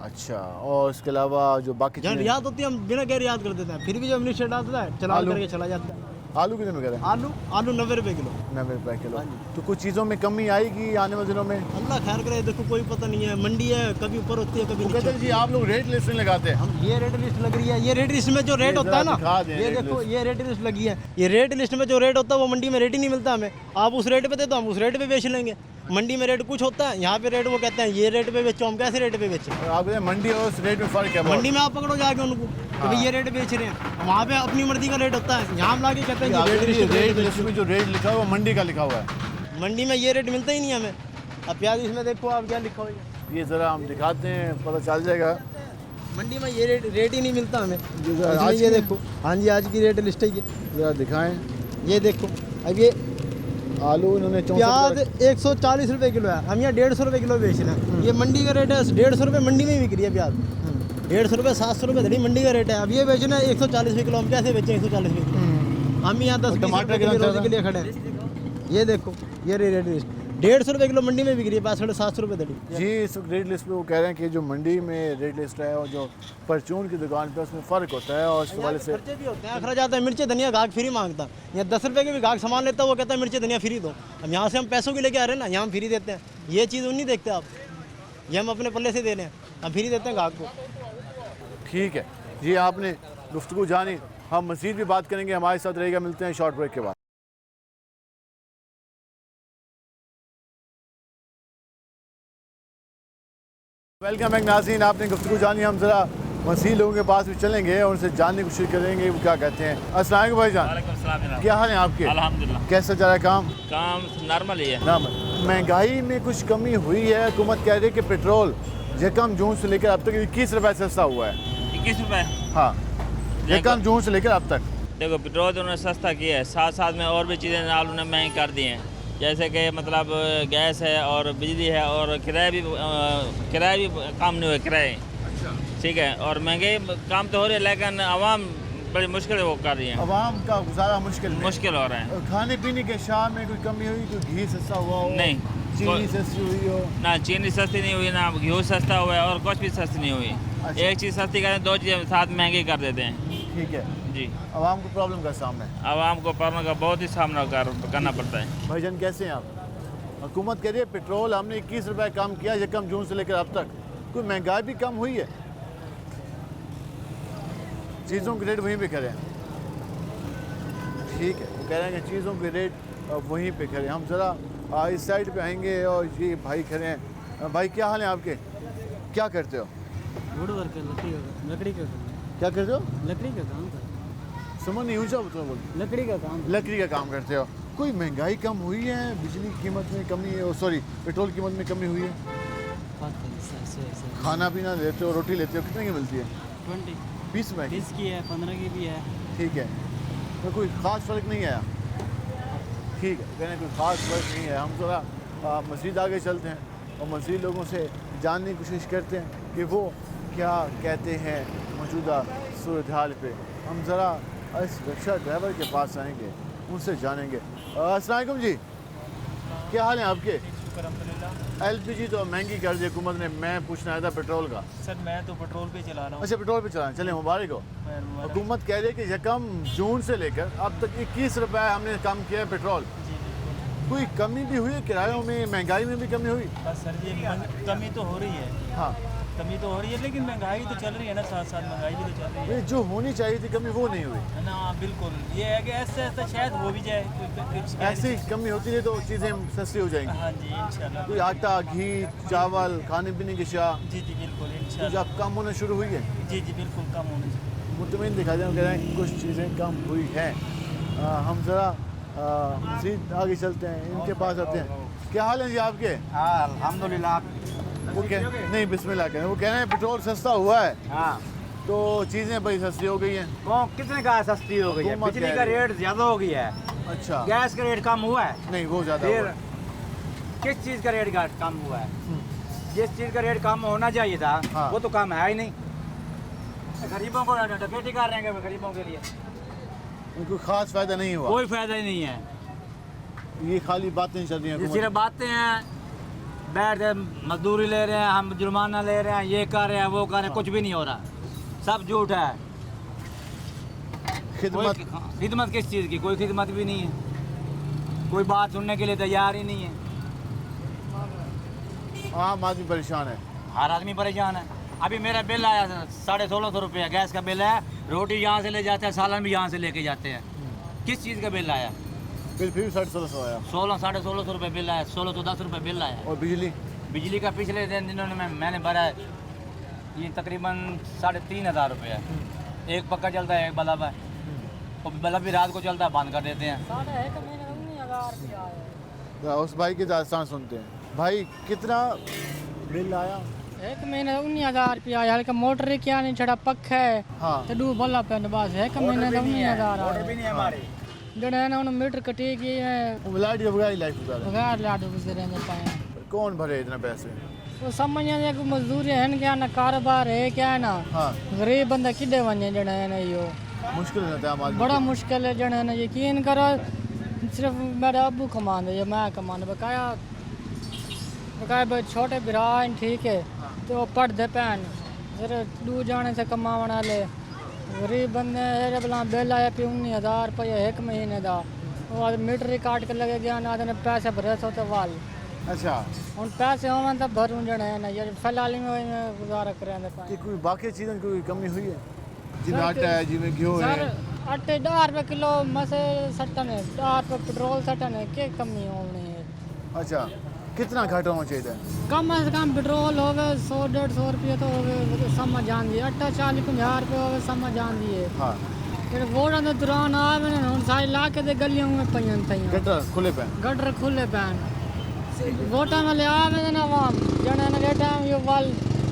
अच्छा, और इसके अलावा जो बाकी जहाँ रियायत होती है हम बिना कह रियायत कर देते हैं, फिर भी जो मिनिस्ट्रेट आता है चलान करके चला जाता है। आलू कितने में कह रहे हैं? आलू 90 रुपये किलो। 90 रुपये किलो। तो कुछ चीज़ों में कमी आएगी आने वाले दिनों में? अल्लाह खैर करे, देखो कोई पता नहीं है, मंडी है कभी ऊपर होती है कभी कहते नीचे। हैं जी आप लोग रेट लिस्ट नहीं लगाते हैं। हम ये रेट लिस्ट लग रही है, ये रेट लिस्ट में जो रेट होता है ना, ये देखो ये रेट लिस्ट लगी है, ये रेट लिस्ट में जो रेट होता है वो मंडी में रेट ही नहीं मिलता हमें। आप उस रेट पे दे तो हम उस रेट पे बेच लेंगे। मंडी में रेट कुछ होता है, यहाँ पे रेट वो कहते हैं ये रेट पे बेचो, हम कैसे रेट पे बेचें? आप मंडी और उस रेट में फ़र्क है बहुत। मंडी में आप पकड़ो जाके उनको कि भाई ये रेट बेच रहे हैं, वहाँ पे अपनी मर्जी का रेट होता है, यहाँ हम लाके कहते हैं रेट लिस्ट में जो रेट लिखा हुआ है वो मंडी का लिखा हुआ है। मंडी में ये रेट मिलता ही नहीं हमें। अब प्याज इसमें देखो आप क्या लिखा हुआ है, ये ज़रा हम दिखाते हैं, पता चल जाएगा। मंडी में ये रेट ही नहीं मिलता हमें। आज ये देखो, हाँ जी आज की रेट लिस्ट है ये, ज़रा दिखाएं। ये देखो अब ये आलू इन्होंने प्याज 140 रुपये किलो है, हम यहाँ 150 रुपये किलो बेच रहे हैं। ये मंडी का रेट है 150 रुपये, मंडी में बिक रही है प्याज 150 रुपये 700 रुपये धड़ी मंडी का रेट है। अब ये बेचना है 140 रुपये किलो, हम कैसे बेचें 140 रुपये किलो? हम यहाँ 10 टमाटर के लिए खड़े हैं। ये देखो ये रेट लिस्ट 150 रुपये किलो मंडी में बिक रही है, 750 रुपये धड़ी। जी इस रेट लिस्ट में वो कह रहे हैं कि जो मंडी में रेट लिस्ट है और जो परचून की दुकान पे उसमें फ़र्क होता है, और इस वाले से खर्चे भी होते हैं। अखरा जाता है मिर्ची धनिया गाहक फ्री मांगता है, यहाँ 10 रुपये के भी गाहक सामान लेता है, वो कहता है मिर्ची धनिया फ्री दो। हम यहाँ से हम पैसों के लेके आ रहे हैं ना, यहाँ हम फ्री देते हैं। ये चीज़ नहीं देखते आप, ये हम अपने पल्ले से दे रहे हैं, हम फ्री देते हैं गाहक को। ठीक है जी, आपने गुफ्तगू जानी, हम मज़ीद भी बात करेंगे, हमारे साथ रहेगा। मिलते हैं शॉर्ट ब्रेक के बाद। वेलकम बैक नाज़रीन, आपने गुफ्तगू जानी, हम ज़रा मसीह लोगों के पास भी चलेंगे और उनसे जानने की कोशिश करेंगे वो क्या कहते हैं। अस्सलाम वालेकुम भाईजान, क्या हाल है आपके? अल्हम्दुलिल्लाह। कैसा जा रहा है काम? काम नॉर्मल ही है। नॉर्मल। महंगाई में कुछ कमी हुई है? हुकूमत कह रही है कि पेट्रोल यकम जून से लेकर अब तक 21 रुपये सस्ता हुआ है। 21 रुपये? हाँ, यकम जून से लेकर अब तक। देखो पेट्रोल तो उन्होंने सस्ता किया है, साथ साथ में और भी चीज़ें नाल उन्होंने महंगी कर दी हैं, जैसे कि मतलब गैस है और बिजली है, और किराया भी काम नहीं हुआ किराए। ठीक है, और महंगे काम तो हो रही है, लेकिन आवाम बड़ी मुश्किल वो कर रही है। आवाम का गुजारा मुश्किल हो रहा है। खाने पीने के शाह में कोई कमी हुई? कोई घी सस्ता हुआ हो? नहीं, चीनी सस्ती हुई हो? ना चीनी सस्ती नहीं हुई, ना घी सस्ता हुआ है, और कुछ भी सस्ती नहीं हुई। अच्छा। एक चीज़ सस्ती करें, दो चीज़ें साथ महंगी कर देते हैं। ठीक है जी। आवाम को प्रॉब्लम का सामना है? आवाम को प्रॉब्लम का बहुत ही सामना करना पड़ता है। भाईजान कैसे हैं आप? हुकूमत कह रही है पेट्रोल हमने 21 रुपये कम किया यकम जून से लेकर अब तक, कोई महंगाई भी कम हुई है? चीज़ों के रेट वहीं पे खड़े हैं। ठीक है, वो कह रहे हैं कि चीज़ों के रेट वहीं पे खड़े हैं। हम ज़रा इस साइड पे आएंगे और ये भाई खड़े हैं। भाई क्या हाल है आपके? क्या करते हो? वुड वर्क लकड़ी का क्या करते हो? लकड़ी का काम समझ नहीं ऊँचा बोल। लकड़ी का काम। लकड़ी का काम करते हो। कोई महंगाई कम हुई है? बिजली की कीमत में कमी है, सॉरी पेट्रोल की कीमत में कमी हुई है? खाना पीना लेते हो, रोटी लेते हो, कितने की मिलती है? 20 में? 20 की है, 15 की भी है। ठीक है, तो कोई ख़ास फ़र्क नहीं आया? ठीक है, कहने कोई ख़ास फ़र्क नहीं है। हम थोड़ा मज़ीद आगे चलते हैं और मज़ीद लोगों से जानने की कोशिश करते हैं कि वो क्या कहते हैं मौजूदा सूरत हाल पे। हम ज़रा इस रिक्शा ड्राइवर के पास आएंगे, उनसे जानेंगे। अस्सलाम वालेकुम जी, क्या हाल है आपके? LPG तो महंगी कर दी हुकूमत ने, मैं पूछना आया था पेट्रोल का। सर मैं तो पेट्रोल पे चला रहा हूँ। अच्छा पेट्रोल पे चला रहे हैं, चले मुबारक हो। हुकूमत कह रही है कि यकम जून से लेकर अब तक 21 रुपये हमने कम किया है पेट्रोल। कोई कमी भी हुई है किरायों में, महंगाई में भी कमी हुई? बस सर ये कमी तो हो रही है। हाँ कमी तो हो रही है, लेकिन महंगाई तो चल रही है ना, साथ साथ महंगाई भी तो चल रही है। जो होनी चाहिए थी कमी वो नहीं हुई ना, बिल्कुल। ये है कि ऐसे ऐसा शायद हो भी जाए, ऐसी कमी होती है तो चीज़ें सस्ती हो जाएंगी। हाँ जी इंशाल्लाह। कोई आटा, घी, चावल, खाने पीने की अशिया जी जी बिल्कुल कुछ इंशाल्लाह। अब कम होना शुरू हुई है? जी जी बिल्कुल कम होने चाहिए। मुतमिन दिखा दें, कह रहे हैं कुछ चीज़ें कम हुई हैं। हम ज़रा मज़ीद आगे चलते हैं, इनके पास आते हैं। क्या हाल है जी आपके? अल्हम्दुलिल्लाह। वो कह नहीं बिस्मिल्लाह कह रहे हैं, वो कह रहे हैं पेट्रोल सस्ता हुआ है। हाँ तो चीज़ें बड़ी सस्ती हो गई हैं। कौन कितने का सस्ती हो गई है? हुकूमत बिजली कह का रही है। रेट ज़्यादा हो गया है। अच्छा, गैस का रेट कम हुआ है? नहीं वो ज़्यादा फिर हुआ है। किस चीज़ का रेट कम हुआ है? जिस चीज़ का रेट कम होना चाहिए था हाँ। वो तो कम है ही नहीं। गरीबों को डकैती कर रहे हैं गरीबों के लिए, कोई ख़ास फ़ायदा नहीं हुआ? कोई फायदा ही नहीं है। ये खाली बातें चल रही हैं ये हुकूमत सिर्फ बातें हैं, बैठ मजदूरी ले रहे हैं, हम जुर्माना ले रहे हैं, ये कर रहे हैं, वो कर रहे हैं, कुछ भी नहीं हो रहा, सब झूठ है। खिदमत किस चीज़ की? कोई खिदमत भी नहीं है, कोई बात सुनने के लिए तैयार ही नहीं है। आम आदमी परेशान है, हर आदमी परेशान है। अभी मेरा बिल आया 1650 रुपये गैस का बिल है, रोटी यहाँ से ले जाते हैं, सालन भी यहाँ से लेके जाते हैं। किस चीज़ का बिल आया? बिल फिर 1650 आया। 1600-1650 रुपये बिल आया, 1610 रुपये बिल आया। और बिजली? बिजली का पिछले दिनों में मैंने भरा है, ये तकरीबन 3500 रुपये है। एक पक्का चलता है, एक बल्ब है, और बल्ब भी रात को चलता है, बंद कर देते हैं। उस भाई की दास्तान सुनते हैं। भाई कितना बिल आया? एक महीने 19,000 रुपया आया, हल्का मोटर क्या नहीं छड़ा पक्का है। हाँ। तो डू बल्ब पे बस एक महीने 19,000 ऑर्डर भी नहीं है हमारे। जड़ा है ना उन्हें मीटर कटी की है, लाइट बगैर लाइफ बगैर लाडू गुजर रहने पाए। कौन भरे इतने पैसे? वो समझ नहीं कि मजदूरी है क्या ना कारोबार है क्या है ना। हाँ। गरीब बंदा किधे वने जड़ा है ना यो मुश्किल होता है हमारे। बड़ा मुश्किल है जड़ा है ना, यकीन करो सिर्फ मेरे अबू कमाने या मैं कमाने बकाया भाई छोटे बिरा ठीक है तो वो पढ़ते पैन फिर दूर जाने से कमाने वाले गरीब बंदे बला बिल आया पे 19,000 रुपया एक महीने का, वो मीटर ही काट के लगे गया ना ने पैसे भरे सो तो वाल। अच्छा ਹੁਣ पैसे होवन तो भरूं जने ना यार फिलहाल में गुजारा करेंगे कि कोई बाकी चीज़ों की कोई कमी हुई है? जिमें आटा है, जिमें घी है। आटे 10 रुपये किलो मसे सटन है, 10 रुपये पेट्रोल सटन है, क्या कमी होनी है? अच्छा कितना घाटा होना चाहिए? कम से कम पेट्रोल होवे 100-150 रुपये तो होवे समझ जान दी, आटा 40-50 रुपये होवे समझ जान दी है। हाँ फिर वोटां दे दौरान आवे ना हुन सारे इलाके दे गलियों में पईयां थईयां गटर खुले पैन, गटर खुले पैन वोटां वाले आवे ना आवाम जने ना के टाइम यो वाल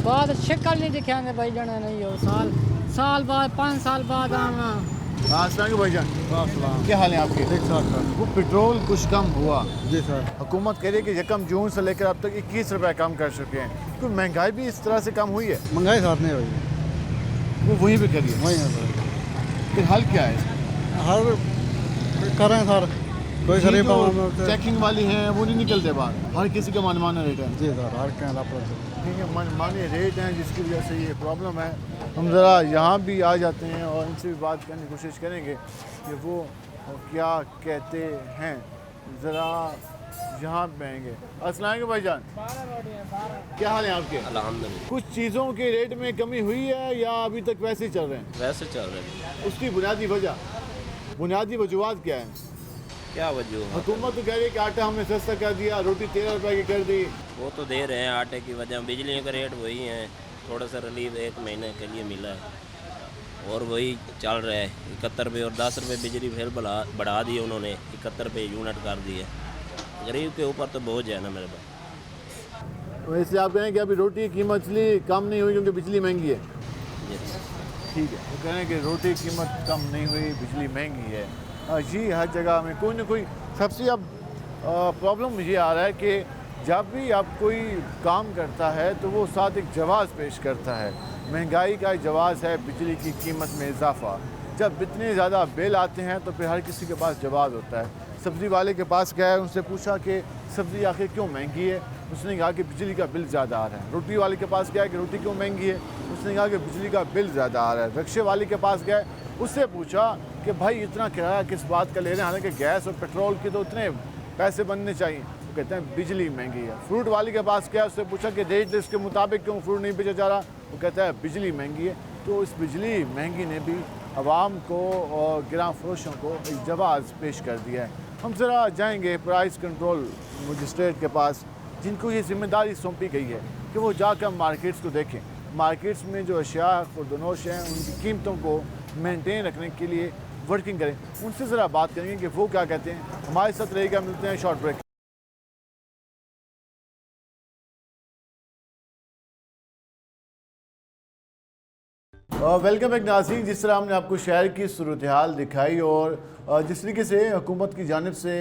बाद शक्ल नहीं दिखांदे भाई जने ना यो साल बाद 5 साल बाद आना। अस्सलाम भाईजान, क्या हाल है आपके? ठीक सर। वो पेट्रोल कुछ कम हुआ जी सर। हुकूमत कह रही है कि यकम जून से लेकर अब तक 21 रुपये कम कर चुके हैं। तो महंगाई भी इस तरह से कम हुई है? महंगाई साथ नहीं हुई, वो वहीं पे करिए। वही है सर। फिर हल क्या है? हर करें सर, कोई गरीब चेकिंग वाली हैं वो नहीं निकलते बाहर, हर किसी का मनमाना रेट है। जी सर, हर क्या ठीक है, मनमाने रेट हैं जिसकी वजह से ये प्रॉब्लम है। हम ज़रा यहाँ भी आ जाते हैं और इनसे भी बात करने की कोशिश करेंगे कि वो क्या कहते हैं। ज़रा यहाँ पे आएंगे। अस्सलाम वालेकुम भाईजान, क्या हाल है आपके? अल्हम्दुलिल्लाह। कुछ चीज़ों के रेट में कमी हुई है या अभी तक वैसे ही चल रहे हैं? वैसे चल रहे हैं। उसकी बुनियादी वजह, बुनियादी वजूहत क्या है? क्या वजह? हुकूमत तो कह रही है कि आटा हमने सस्ता कर दिया, रोटी 13 रुपए की कर दी। वो तो दे रहे हैं आटे की वजह, बिजली का रेट वही है, थोड़ा सा रिलीफ 1 महीने के लिए मिला है और वही चल रहा है। 71 रुपये और 10 रुपये बिजली फिर बढ़ा दी उन्होंने, 71 रुपये यूनिट कर दिए। गरीब के ऊपर तो बोझ है ना मेरे पास। वैसे आप कहें कि अभी रोटी की कीमत इसलिए कम नहीं हुई क्योंकि बिजली महंगी है? ठीक है, वो कह रहे हैं कि रोटी की कीमत कम नहीं हुई, बिजली महंगी है। जी हर जगह में कोई ना कोई। सबसे अब प्रॉब्लम मुझे आ रहा है कि जब भी आप कोई काम करता है तो वो साथ एक जवाज़ पेश करता है। महंगाई का जवाज़ है बिजली की कीमत में इजाफा। जब इतने ज़्यादा बिल आते हैं तो फिर हर किसी के पास जवाब होता है। सब्ज़ी वाले के पास गया, उनसे पूछा कि सब्ज़ी आखिर क्यों महंगी है? उसने कहा कि बिजली का बिल ज़्यादा आ रहा है। रोटी वाले के पास गया कि रोटी क्यों महंगी है? उसने कहा कि बिजली का बिल ज़्यादा आ रहा है। रिक्शे वाले के पास गए, उससे पूछा कि भाई इतना किराया किस बात का ले रहे हैं, हालांकि गैस और पेट्रोल के तो उतने पैसे बनने चाहिए। वो कहते हैं बिजली महंगी है। फ्रूट वाले के पास गया, उससे पूछा कि रेट लिस्ट के मुताबिक क्यों फ्रूट नहीं बेचा जा रहा? वो कहता है बिजली महंगी है। तो इस बिजली महंगी ने भी आवाम को और गिरां फरोशों को एक जवाज़ पेश कर दिया है। हम ज़रा जाएंगे प्राइस कंट्रोल मजिस्ट्रेट के पास, जिनको ये जिम्मेदारी सौंपी गई है कि वो जाकर मार्केट्स को देखें। मार्केट्स में जो अशिया खुर्दनोश हैं उनकी कीमतों को मेंटेन रखने के लिए वर्किंग करें। उनसे ज़रा बात करेंगे कि वो क्या कहते हैं। हमारे साथ रहेगा, मिलते हैं शॉर्ट ब्रेक। वेलकम एक नाज़रीन। जिस तरह हमने आपको शहर की सूरत हाल दिखाई और जिस तरीके से हुकूमत की जानिब से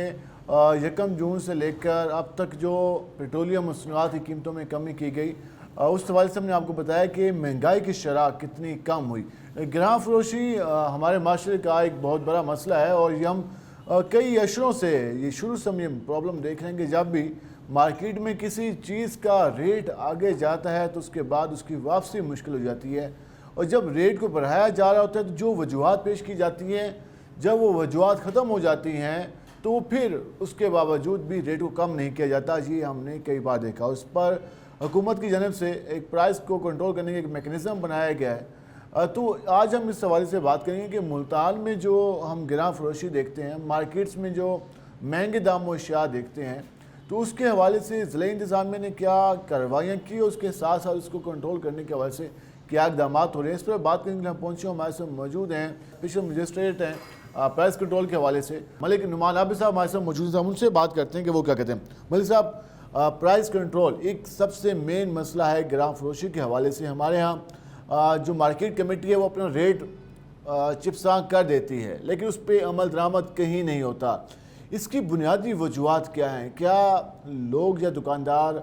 1 जून से लेकर अब तक जो पेट्रोलियम मसनूआत की कीमतों में कमी की गई, उस हवाले से हमने आपको बताया कि महंगाई की शरह कितनी कम हुई। गिरां फरोशी हमारे माशरे का एक बहुत बड़ा मसला है और ये हम कई अशरों से ये शुरू से हम ये प्रॉब्लम देख रहे हैं कि जब भी मार्केट में किसी चीज़ का रेट आगे जाता है तो उसके बाद उसकी वापसी मुश्किल हो जाती है। और जब रेट को बढ़ाया जा रहा होता है तो जो वजूहत पेश की जाती हैं, जब वो वजूहत ख़त्म हो जाती हैं तो फिर उसके बावजूद भी रेट को कम नहीं किया जाता। जी हमने कई बार देखा। उस पर हुकूमत की जानिब से एक प्राइस को कंट्रोल करने का एक मेकनिज़म बनाया गया है। तो आज हम इस हवाले से बात करेंगे कि मुल्तान में जो हम गिरां फरोशी देखते हैं, मार्केट्स में जो महंगे दामों अशिया देखते हैं, तो उसके हवाले से ज़िला इंतज़ामिया ने क्या कार्रवाइयाँ की और उसके साथ साथ उसको कंट्रोल करने के हवाले से क्या इकदाम हो रहे हैं, इस पर बात करने के लिए हम पहुँचे। हमारे साथ मौजूद हैं स्पेशल मजिस्ट्रेट हैं प्राइस कंट्रोल के हवाले से मलिक नुमान आबिद साहब हमारे साथ मौजूद हैं। उनसे बात करते हैं कि वो क्या कहते हैं। मलिक साहब, प्राइस कंट्रोल एक सबसे मेन मसला है ग्राम फरोशी के हवाले से। हमारे यहाँ जो मार्केट कमेटी है वो अपना रेट चिपसा कर देती है, लेकिन उस पर अमल दरामद कहीं नहीं होता। इसकी बुनियादी वजूहत क्या हैं? क्या लोग या दुकानदार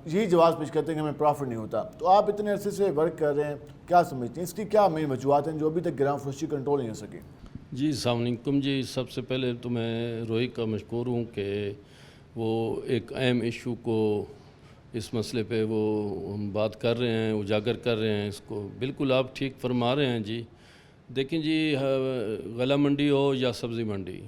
यही जवाब पेश करते हैं कि हमें प्रॉफिट नहीं होता? तो आप इतने अरसे से वर्क कर रहे हैं, क्या समझते हैं इसकी क्या मेन वजूहत हैं जो अभी तक ग्राम फरोशी कंट्रोल नहीं हो सकी? जी अस्सलाम वालेकुम जी, सबसे पहले तो मैं रोहित का मशकूर हूँ कि वो एक अहम इशू को इस मसले पे वो हम बात कर रहे हैं, उजागर कर रहे हैं इसको। बिल्कुल आप ठीक फरमा रहे हैं जी। देखें जी, गला मंडी हो या सब्ज़ी मंडी,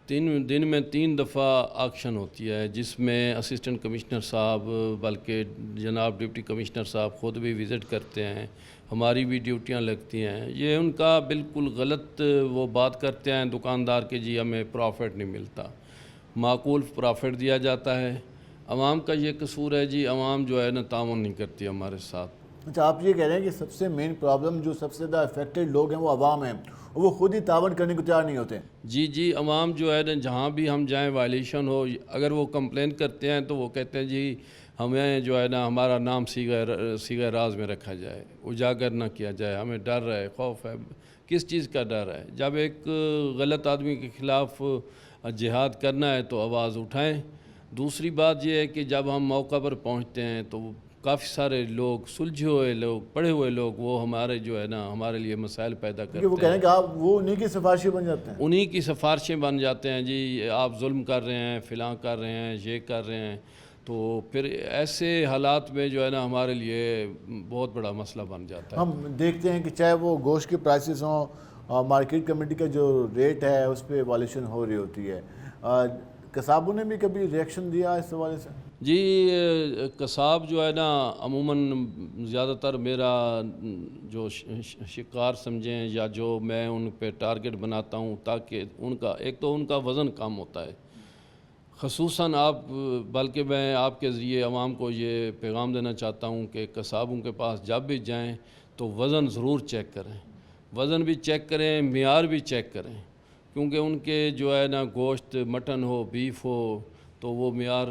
दिन में 3 दफ़ा ऑक्शन होती है, जिसमें असिस्टेंट कमिश्नर साहब बल्कि जनाब डिप्टी कमिश्नर साहब ख़ुद भी विज़िट करते हैं, हमारी भी ड्यूटियां लगती हैं। ये उनका बिल्कुल गलत वो बात करते हैं दुकानदार के, जी हमें प्रॉफिट नहीं मिलता, माकूल प्रॉफिट दिया जाता है। अवाम का ये कसूर है जी, अवाम जो है ना ताउन नहीं करती हमारे साथ। अच्छा, आप ये कह रहे हैं कि सबसे मेन प्रॉब्लम जो सबसे ज़्यादा अफेक्टेड लोग हैं वो अवाम हैं, वो खुद ही तावन करने को तैयार नहीं होते। जी अवाम जो है ना, जहाँ भी हम जाएं वायलेशन हो, अगर वो कंप्लेन करते हैं तो वो कहते हैं जी हमें जो है ना हमारा नाम सीगा राज में रखा जाए, उजागर ना किया जाए, हमें डर है, खौफ है। किस चीज़ का डर है? जब एक गलत आदमी के ख़िलाफ़ जिहाद करना है तो आवाज़ उठाएं। दूसरी बात यह है कि जब हम मौका पर पहुंचते हैं तो काफ़ी सारे लोग, सुलझे हुए लोग, पढ़े हुए लोग, वो हमारे जो है ना हमारे लिए मसाइल पैदा करते हैं। वो कह रहे हैं कि आप वो उन्हीं की सिफारिशें बन जाते हैं। उन्हीं की सिफारिशें बन जाते हैं जी, आप जुल्म कर रहे हैं, फ़िलां कर रहे हैं, ये कर रहे हैं। तो फिर ऐसे हालात में जो है ना हमारे लिए बहुत बड़ा मसला बन जाता है। हम देखते हैं कि चाहे वो गोश्त के प्राइसेस हों, मार्केट कमेटी का जो रेट है उस पर वायलेशन हो रही होती है। कसाबों ने भी कभी रिएक्शन दिया इस हवाले से? जी कसाब जो है ना अमूमन ज़्यादातर मेरा जो शिकार समझें या जो मैं उन पे टारगेट बनाता हूँ, ताकि उनका एक तो उनका वज़न कम होता है। ख़ुसूसन आप, बल्कि मैं आपके ज़रिए आवाम को ये पैगाम देना चाहता हूँ कि कसाबों के पास जब भी जाएँ तो वज़न ज़रूर चेक करें, वज़न भी चेक करें, मियार भी चेक करें, क्योंकि उनके जो है ना गोश्त मटन हो, बीफ हो, तो वो मियार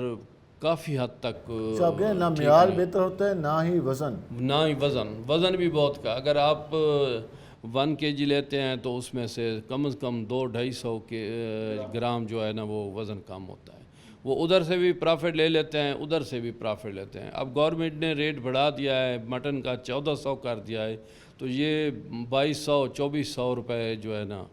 काफ़ी हद तक ना मियार बेहतर होता है ना ही वज़न। वज़न भी बहुत का। अगर आप 1 kg लेते हैं तो उसमें से कम 200-250 ग्राम जो है ना वो वज़न कम होता है। वो उधर से भी प्रॉफिट ले लेते हैं, उधर से भी प्रॉफिट लेते हैं। अब गवर्नमेंट ने रेट बढ़ा दिया है, मटन का 1400 कर दिया है, तो ये 2200-2400 रुपये जो है ना।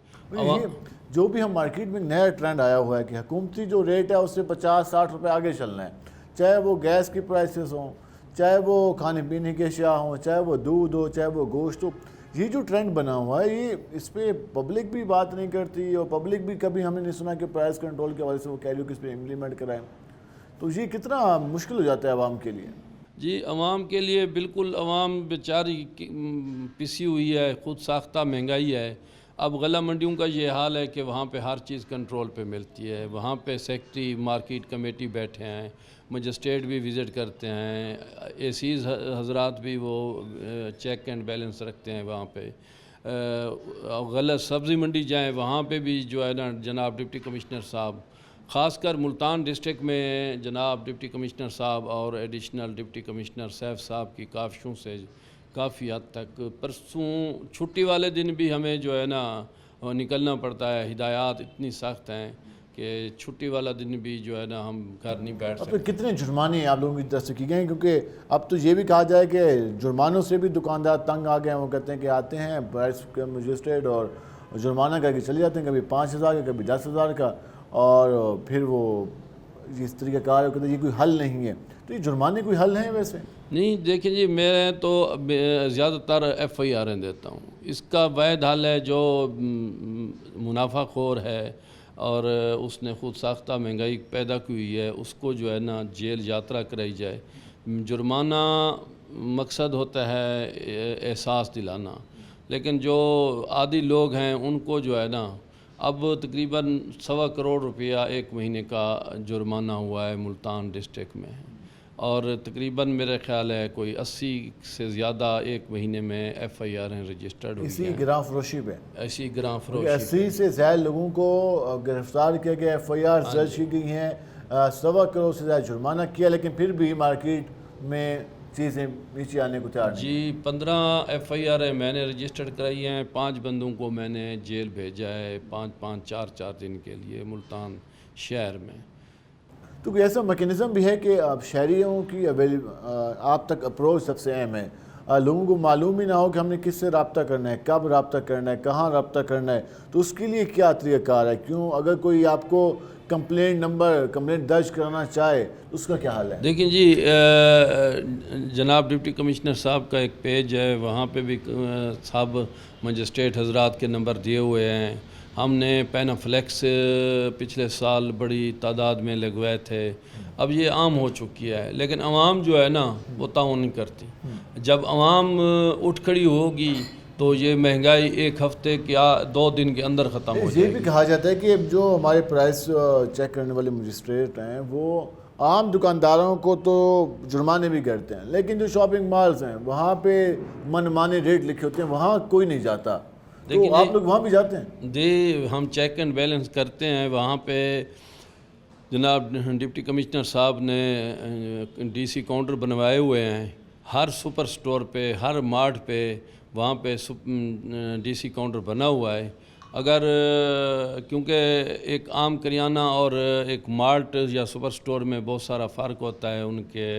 जो भी हम मार्केट में नया ट्रेंड आया हुआ है कि हुकूमती जो रेट है उससे 50-60 रुपये आगे चलना है, चाहे वो गैस की प्राइसेस हों, चाहे वो खाने पीने के अशिया हों, चाहे वो दूध हो, चाहे वो गोश्त हो। ये जो ट्रेंड बना हुआ है, ये इस पर पब्लिक भी बात नहीं करती और पब्लिक भी कभी हमने नहीं सुना कि प्राइस कंट्रोल के वजह से वो कह रही हो कि इस पर इम्प्लीमेंट कराएं। तो ये कितना मुश्किल हो जाता है आवाम के लिए। जी आवाम के लिए बिल्कुल, आवाम बेचारी पिसी हुई है, खुद साख्ता महंगाई है। अब गला मंडियों का ये हाल है कि वहाँ पे हर चीज़ कंट्रोल पे मिलती है। वहाँ पे सेक्रेटरी मार्केट कमेटी बैठे हैं, मजिस्ट्रेट भी विज़िट करते हैं, एसीज़ हजरात भी वो चेक एंड बैलेंस रखते हैं वहाँ पे। गलत सब्ज़ी मंडी जाएँ, वहाँ पे भी जो है ना जनाब डिप्टी कमिश्नर साहब, ख़ासकर मुल्तान डिस्ट्रिक्ट में जनाब डिप्टी कमिश्नर साहब और एडिशनल डिप्टी कमिश्नर सैफ साहब की काविशों से काफ़ी हद तक, परसों छुट्टी वाले दिन भी हमें जो है ना निकलना पड़ता है। हिदायत इतनी सख्त हैं कि छुट्टी वाला दिन भी जो है ना हम घर नहीं बैठ सकते। तो कितने जुर्माने आप लोगों की तरफ से किए गए हैं? क्योंकि अब तो ये भी कहा जाए कि जुर्मानों से भी दुकानदार तंग आ गए हैं। वो कहते हैं कि आते हैं प्राइस मजिस्ट्रेट और जुर्माना करके चले जाते हैं, कभी 5000 का, कभी 10,000 का, और फिर वो इस तरीके का कहते हैं ये कोई हल नहीं है। तो ये जुर्माने कोई हल है वैसे? नहीं, देखिए जी, मैं तो ज़्यादातर FIR देता हूँ। इसका वैध हल है जो मुनाफाखोर है और उसने खुद साख्ता महंगाई पैदा की हुई है, उसको जो है ना जेल यात्रा कराई जाए। जुर्माना मकसद होता है एहसास दिलाना, लेकिन जो आदी लोग हैं उनको जो है ना अब तकरीबन 1.25 करोड़ रुपया एक महीने का जुर्माना हुआ है मुल्तान डिस्ट्रिक्ट में, और तकरीबन मेरा ख्याल है कोई 80 से ज़्यादा एक महीने में FIR हैं रजिस्टर्ड हुई इसी हैं। गिरां फरोशी पे ऐसी गिरां फरोशी 80 से ज़्यादा लोगों को गिरफ्तार किया गया, FIR दर्ज की गई हैं, 1.25 करोड़ से ज़्यादा जुर्माना किया, लेकिन फिर भी मार्केट में चीज़ें नीचे आने को तैयार नहीं। जी 15 FIR है मैंने रजिस्टर्ड कराई हैं, 5 बंदों को मैंने जेल भेजा है 5-5 4-4 दिन के लिए मुल्तान शहर में। तो कोई ऐसा मैकेनिज़्म भी है कि अब शहरियों की आप तक अप्रोच सबसे अहम है, लोगों को मालूम ही ना हो कि हमने किससे रब्ता करना है, कब रब्ता करना है, कहाँ रब्ता करना है, तो उसके लिए क्या तरीक़ाकार है? क्यों अगर कोई आपको कंप्लेंट दर्ज कराना चाहे तो उसका क्या हाल है? देखिए जी, जनाब डिप्टी कमिश्नर साहब का एक पेज है, वहाँ पे भी सब मजिस्ट्रेट हजरात के नंबर दिए हुए हैं। हमने पैनाफ्लेक्स पिछले साल बड़ी तादाद में लगवाए थे, अब ये आम हो चुकी है, लेकिन अवाम जो है ना वो ताउन नहीं करती। जब अवाम उठ खड़ी होगी तो ये महंगाई एक हफ्ते या 2 दिन के अंदर ख़त्म हो ये जाएगी। भी कहा जाता है कि जो हमारे प्राइस चेक करने वाले मजिस्ट्रेट हैं वो आम दुकानदारों को तो जुर्माने भी करते हैं, लेकिन जो शॉपिंग मॉल्स हैं वहाँ पे मनमाने रेट लिखे होते हैं, वहाँ कोई नहीं जाता। तो आप लोग वहाँ भी जाते हैं? हम चेक एंड बैलेंस करते हैं वहाँ पे। जनाब डिप्टी कमिश्नर साहब ने DC काउंटर बनवाए हुए हैं हर सुपर स्टोर पे, हर मार्ट पे, वहाँ पे DC काउंटर बना हुआ है। अगर क्योंकि एक आम करियाना और एक मार्ट या सुपर स्टोर में बहुत सारा फ़र्क होता है, उनके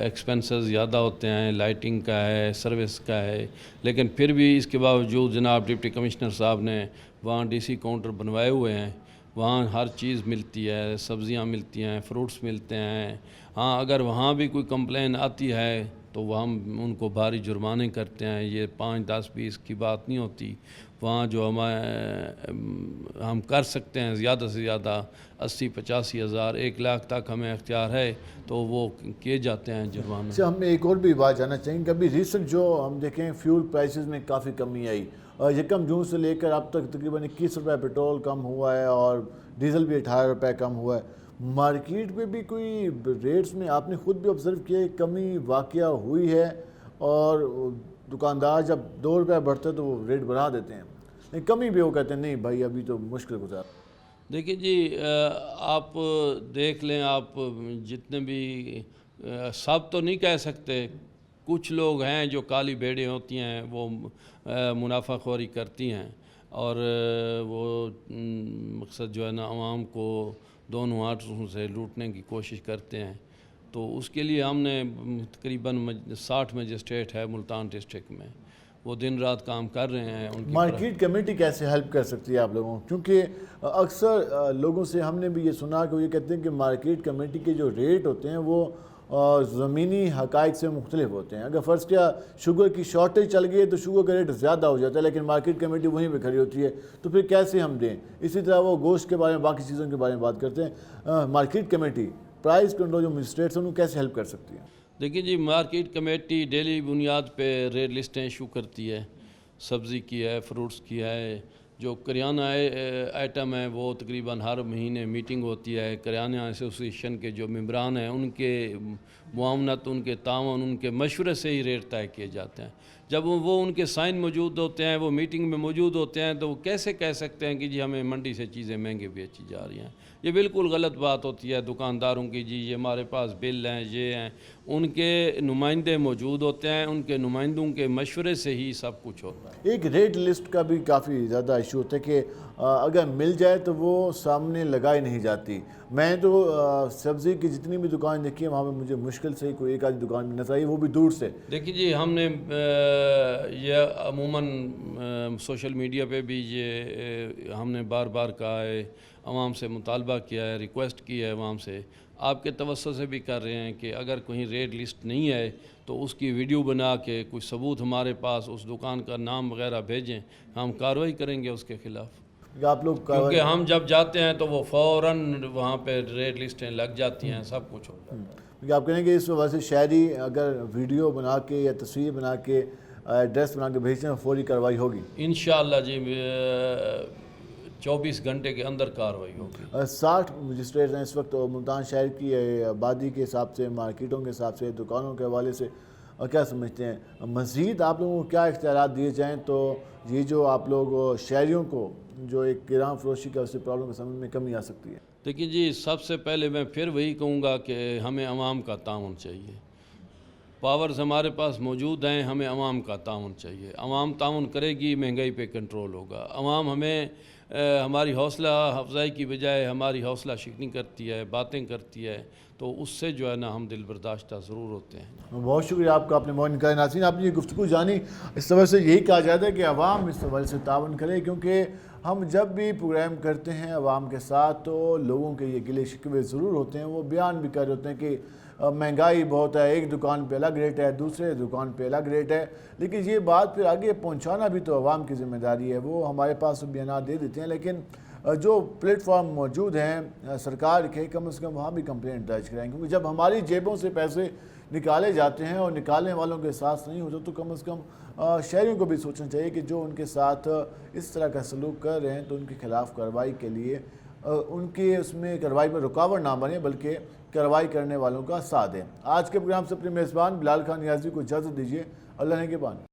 एक्सपेंसेस ज़्यादा होते हैं, लाइटिंग का है, सर्विस का है, लेकिन फिर भी इसके बावजूद जनाब डिप्टी कमिश्नर साहब ने वहाँ DC काउंटर बनवाए हुए हैं। वहाँ हर चीज़ मिलती है, सब्ज़ियाँ मिलती हैं, फ्रूट्स मिलते हैं। हाँ, अगर वहाँ भी कोई कंप्लेन आती है तो वह हम उनको भारी जुर्माने करते हैं। ये 5, 10, 20 की बात नहीं होती। वहाँ जो हम कर सकते हैं ज़्यादा से ज़्यादा 80-85 हज़ार 1 लाख तक हमें अख्तियार है तो वो किए जाते हैं जुर्माने। अच्छा, हम एक और भी बात जानना चाहेंगे, अभी रिसेंट जो हम देखें फ्यूल प्राइसेस में काफ़ी कमी आई, 1 जून से लेकर अब तक तकरीबन 21 रुपये पेट्रोल कम हुआ है और डीजल भी 18 रुपये कम हुआ है। मार्केट में भी कोई रेट्स में आपने खुद भी ऑब्ज़र्व किया कमी वाक़या हुई है, और दुकानदार जब 2 रुपये बढ़ते तो वो रेट बढ़ा देते हैं, लेकिन कमी भी वो कहते हैं नहीं भाई अभी तो मुश्किल गुजार। देखिए जी, आप देख लें, आप जितने भी सब तो नहीं कह सकते, कुछ लोग हैं जो काली भेड़ें होती हैं वो मुनाफाखोरी करती हैं और वो मकसद जो है ना आवाम को दोनों हाथों से लूटने की कोशिश करते हैं। तो उसके लिए हमने तकरीबन 60 मजिस्ट्रेट है मुल्तान डिस्ट्रिक्ट में, वो दिन रात काम कर रहे हैं। मार्केट कमेटी कैसे हेल्प कर सकती है आप लोगों को? क्योंकि अक्सर लोगों से हमने भी ये सुना कि ये कहते हैं कि मार्केट कमेटी के जो रेट होते हैं वो ज़मीनी हक़ाइक़ से मुख्तलिफ होते हैं। अगर फ़र्ज़ किया शुगर की शॉर्टेज चल गई है तो शुगर का रेट ज़्यादा हो जाता है, लेकिन मार्केट कमेटी वहीं पर खड़ी होती है, तो फिर कैसे हम दें? इसी तरह वो गोश्त के बारे में, बाकी चीज़ों के बारे में बात करते हैं। मार्केट कमेटी प्राइस कंट्रोल जो मजिस्ट्रेट्स हैं उनको कैसे हेल्प कर सकती है? देखिए जी, मार्केट कमेटी डेली बुनियाद पे रेट लिस्टें इशू करती है, सब्ज़ी की है, फ्रूट्स की है, जो करियाना आइटम है वो तकरीबन हर महीने मीटिंग होती है। करियाना एसोसिएशन के जो मेंबरान हैं उनके मुआवनत, उनके तावन, उनके मशवरे से ही रेट तय किए जाते हैं। जब वो उनके साइन मौजूद होते हैं, वो मीटिंग में मौजूद होते हैं, तो वो कैसे कह सकते हैं कि जी हमें मंडी से चीज़ें महंगी बेची जा रही हैं? ये बिल्कुल गलत बात होती है दुकानदारों की। जी ये हमारे पास बिल हैं, ये हैं, उनके नुमाइंदे मौजूद होते हैं, उनके नुमाइंदों के मशवरे से ही सब कुछ होता है। एक रेट लिस्ट का भी काफ़ी ज़्यादा इशू होता है कि अगर मिल जाए तो वो सामने लगाई नहीं जाती। मैं तो सब्ज़ी की जितनी भी दुकान देखी है वहाँ पर मुझे मुश्किल से कोई एक आधी दुकान में नजर आई, वो भी दूर से। देखिए जी, हमने ये अमूमन सोशल मीडिया पे भी ये हमने बार बार कहा है, आवाम से मुतालबा किया है, रिक्वेस्ट की है आवाम से, आपके तवज्जो से भी कर रहे हैं कि अगर कहीं रेट लिस्ट नहीं है तो उसकी वीडियो बना के कुछ सबूत हमारे पास, उस दुकान का नाम वगैरह भेजें, हम कार्रवाई करेंगे उसके ख़िलाफ़। आप लोग क्योंकि हम जब जाते हैं तो वो फ़ौरन वहाँ पे रेट लिस्टें लग जाती हैं, सब कुछ होता है। आप कहेंगे इस वजह से शहरी अगर वीडियो बना के या तस्वीर बना के एड्रेस बना के भेजते हैं फौरी कार्रवाई होगी? इंशाअल्लाह जी, 24 घंटे के अंदर कार्रवाई होगी। 60 मजिस्ट्रेट हैं इस वक्त मुल्तान शहर की आबादी के हिसाब से, मार्केटों के हिसाब से, दुकानों के हवाले से क्या समझते हैं मज़ीद आप लोगों को क्या इख्तियारात दिए जाएँ तो ये जो आप लोग शहरियों को जो एक किराया फरोशी का उससे प्रॉब्लम के समझ में कमी आ सकती है? देखिए जी, सबसे पहले मैं फिर वही कहूँगा कि हमें अवाम का ताउन चाहिए। पावर्स हमारे पास मौजूद हैं, हमें अवाम का ताउन चाहिए। अवाम ताउन करेगी, महंगाई पे कंट्रोल होगा। अवाम हमें हमारी हौसला अफजाई की बजाय हमारी हौसला शिकनी करती है, बातें करती है, तो उससे जो है ना हम दिल बर्दाश्ता ज़रूर होते हैं। बहुत शुक्रिया आपका, आपने मौन का नाज़रीन आपने ये गुफ्तगू जानी। इस तरह से यही कहा जाता है कि अवाम इस हवाले से तावन करे, क्योंकि हम जब भी प्रोग्राम करते हैं अवाम के साथ तो लोगों के ये गिले शिकवे ज़रूर होते हैं। वो बयान भी कर रहे होते हैं कि महंगाई बहुत है, एक दुकान पे अलग रेट है, दूसरे दुकान पे अलग रेट है, लेकिन ये बात फिर आगे पहुंचाना भी तो अवाम की ज़िम्मेदारी है। वो हमारे पास बयान दे देते हैं, लेकिन जो प्लेटफॉर्म मौजूद हैं सरकार के, कम से कम वहाँ भी कंप्लेंट दर्ज कराएँ, क्योंकि जब हमारी जेबों से पैसे निकाले जाते हैं और निकालने वालों के साथ नहीं होता तो कम से कम शहरियों को भी सोचना चाहिए कि जो उनके साथ इस तरह का सलूक कर रहे हैं तो उनके खिलाफ कार्रवाई के लिए उनके उसमें कार्रवाई में रुकावट ना बने बल्कि कार्रवाई करने वालों का साथ दें। आज के प्रोग्राम से अपने मेज़बान बिलाल खान नियाज़ी को इजाज़त दीजिए। अल्लाह ने के बान।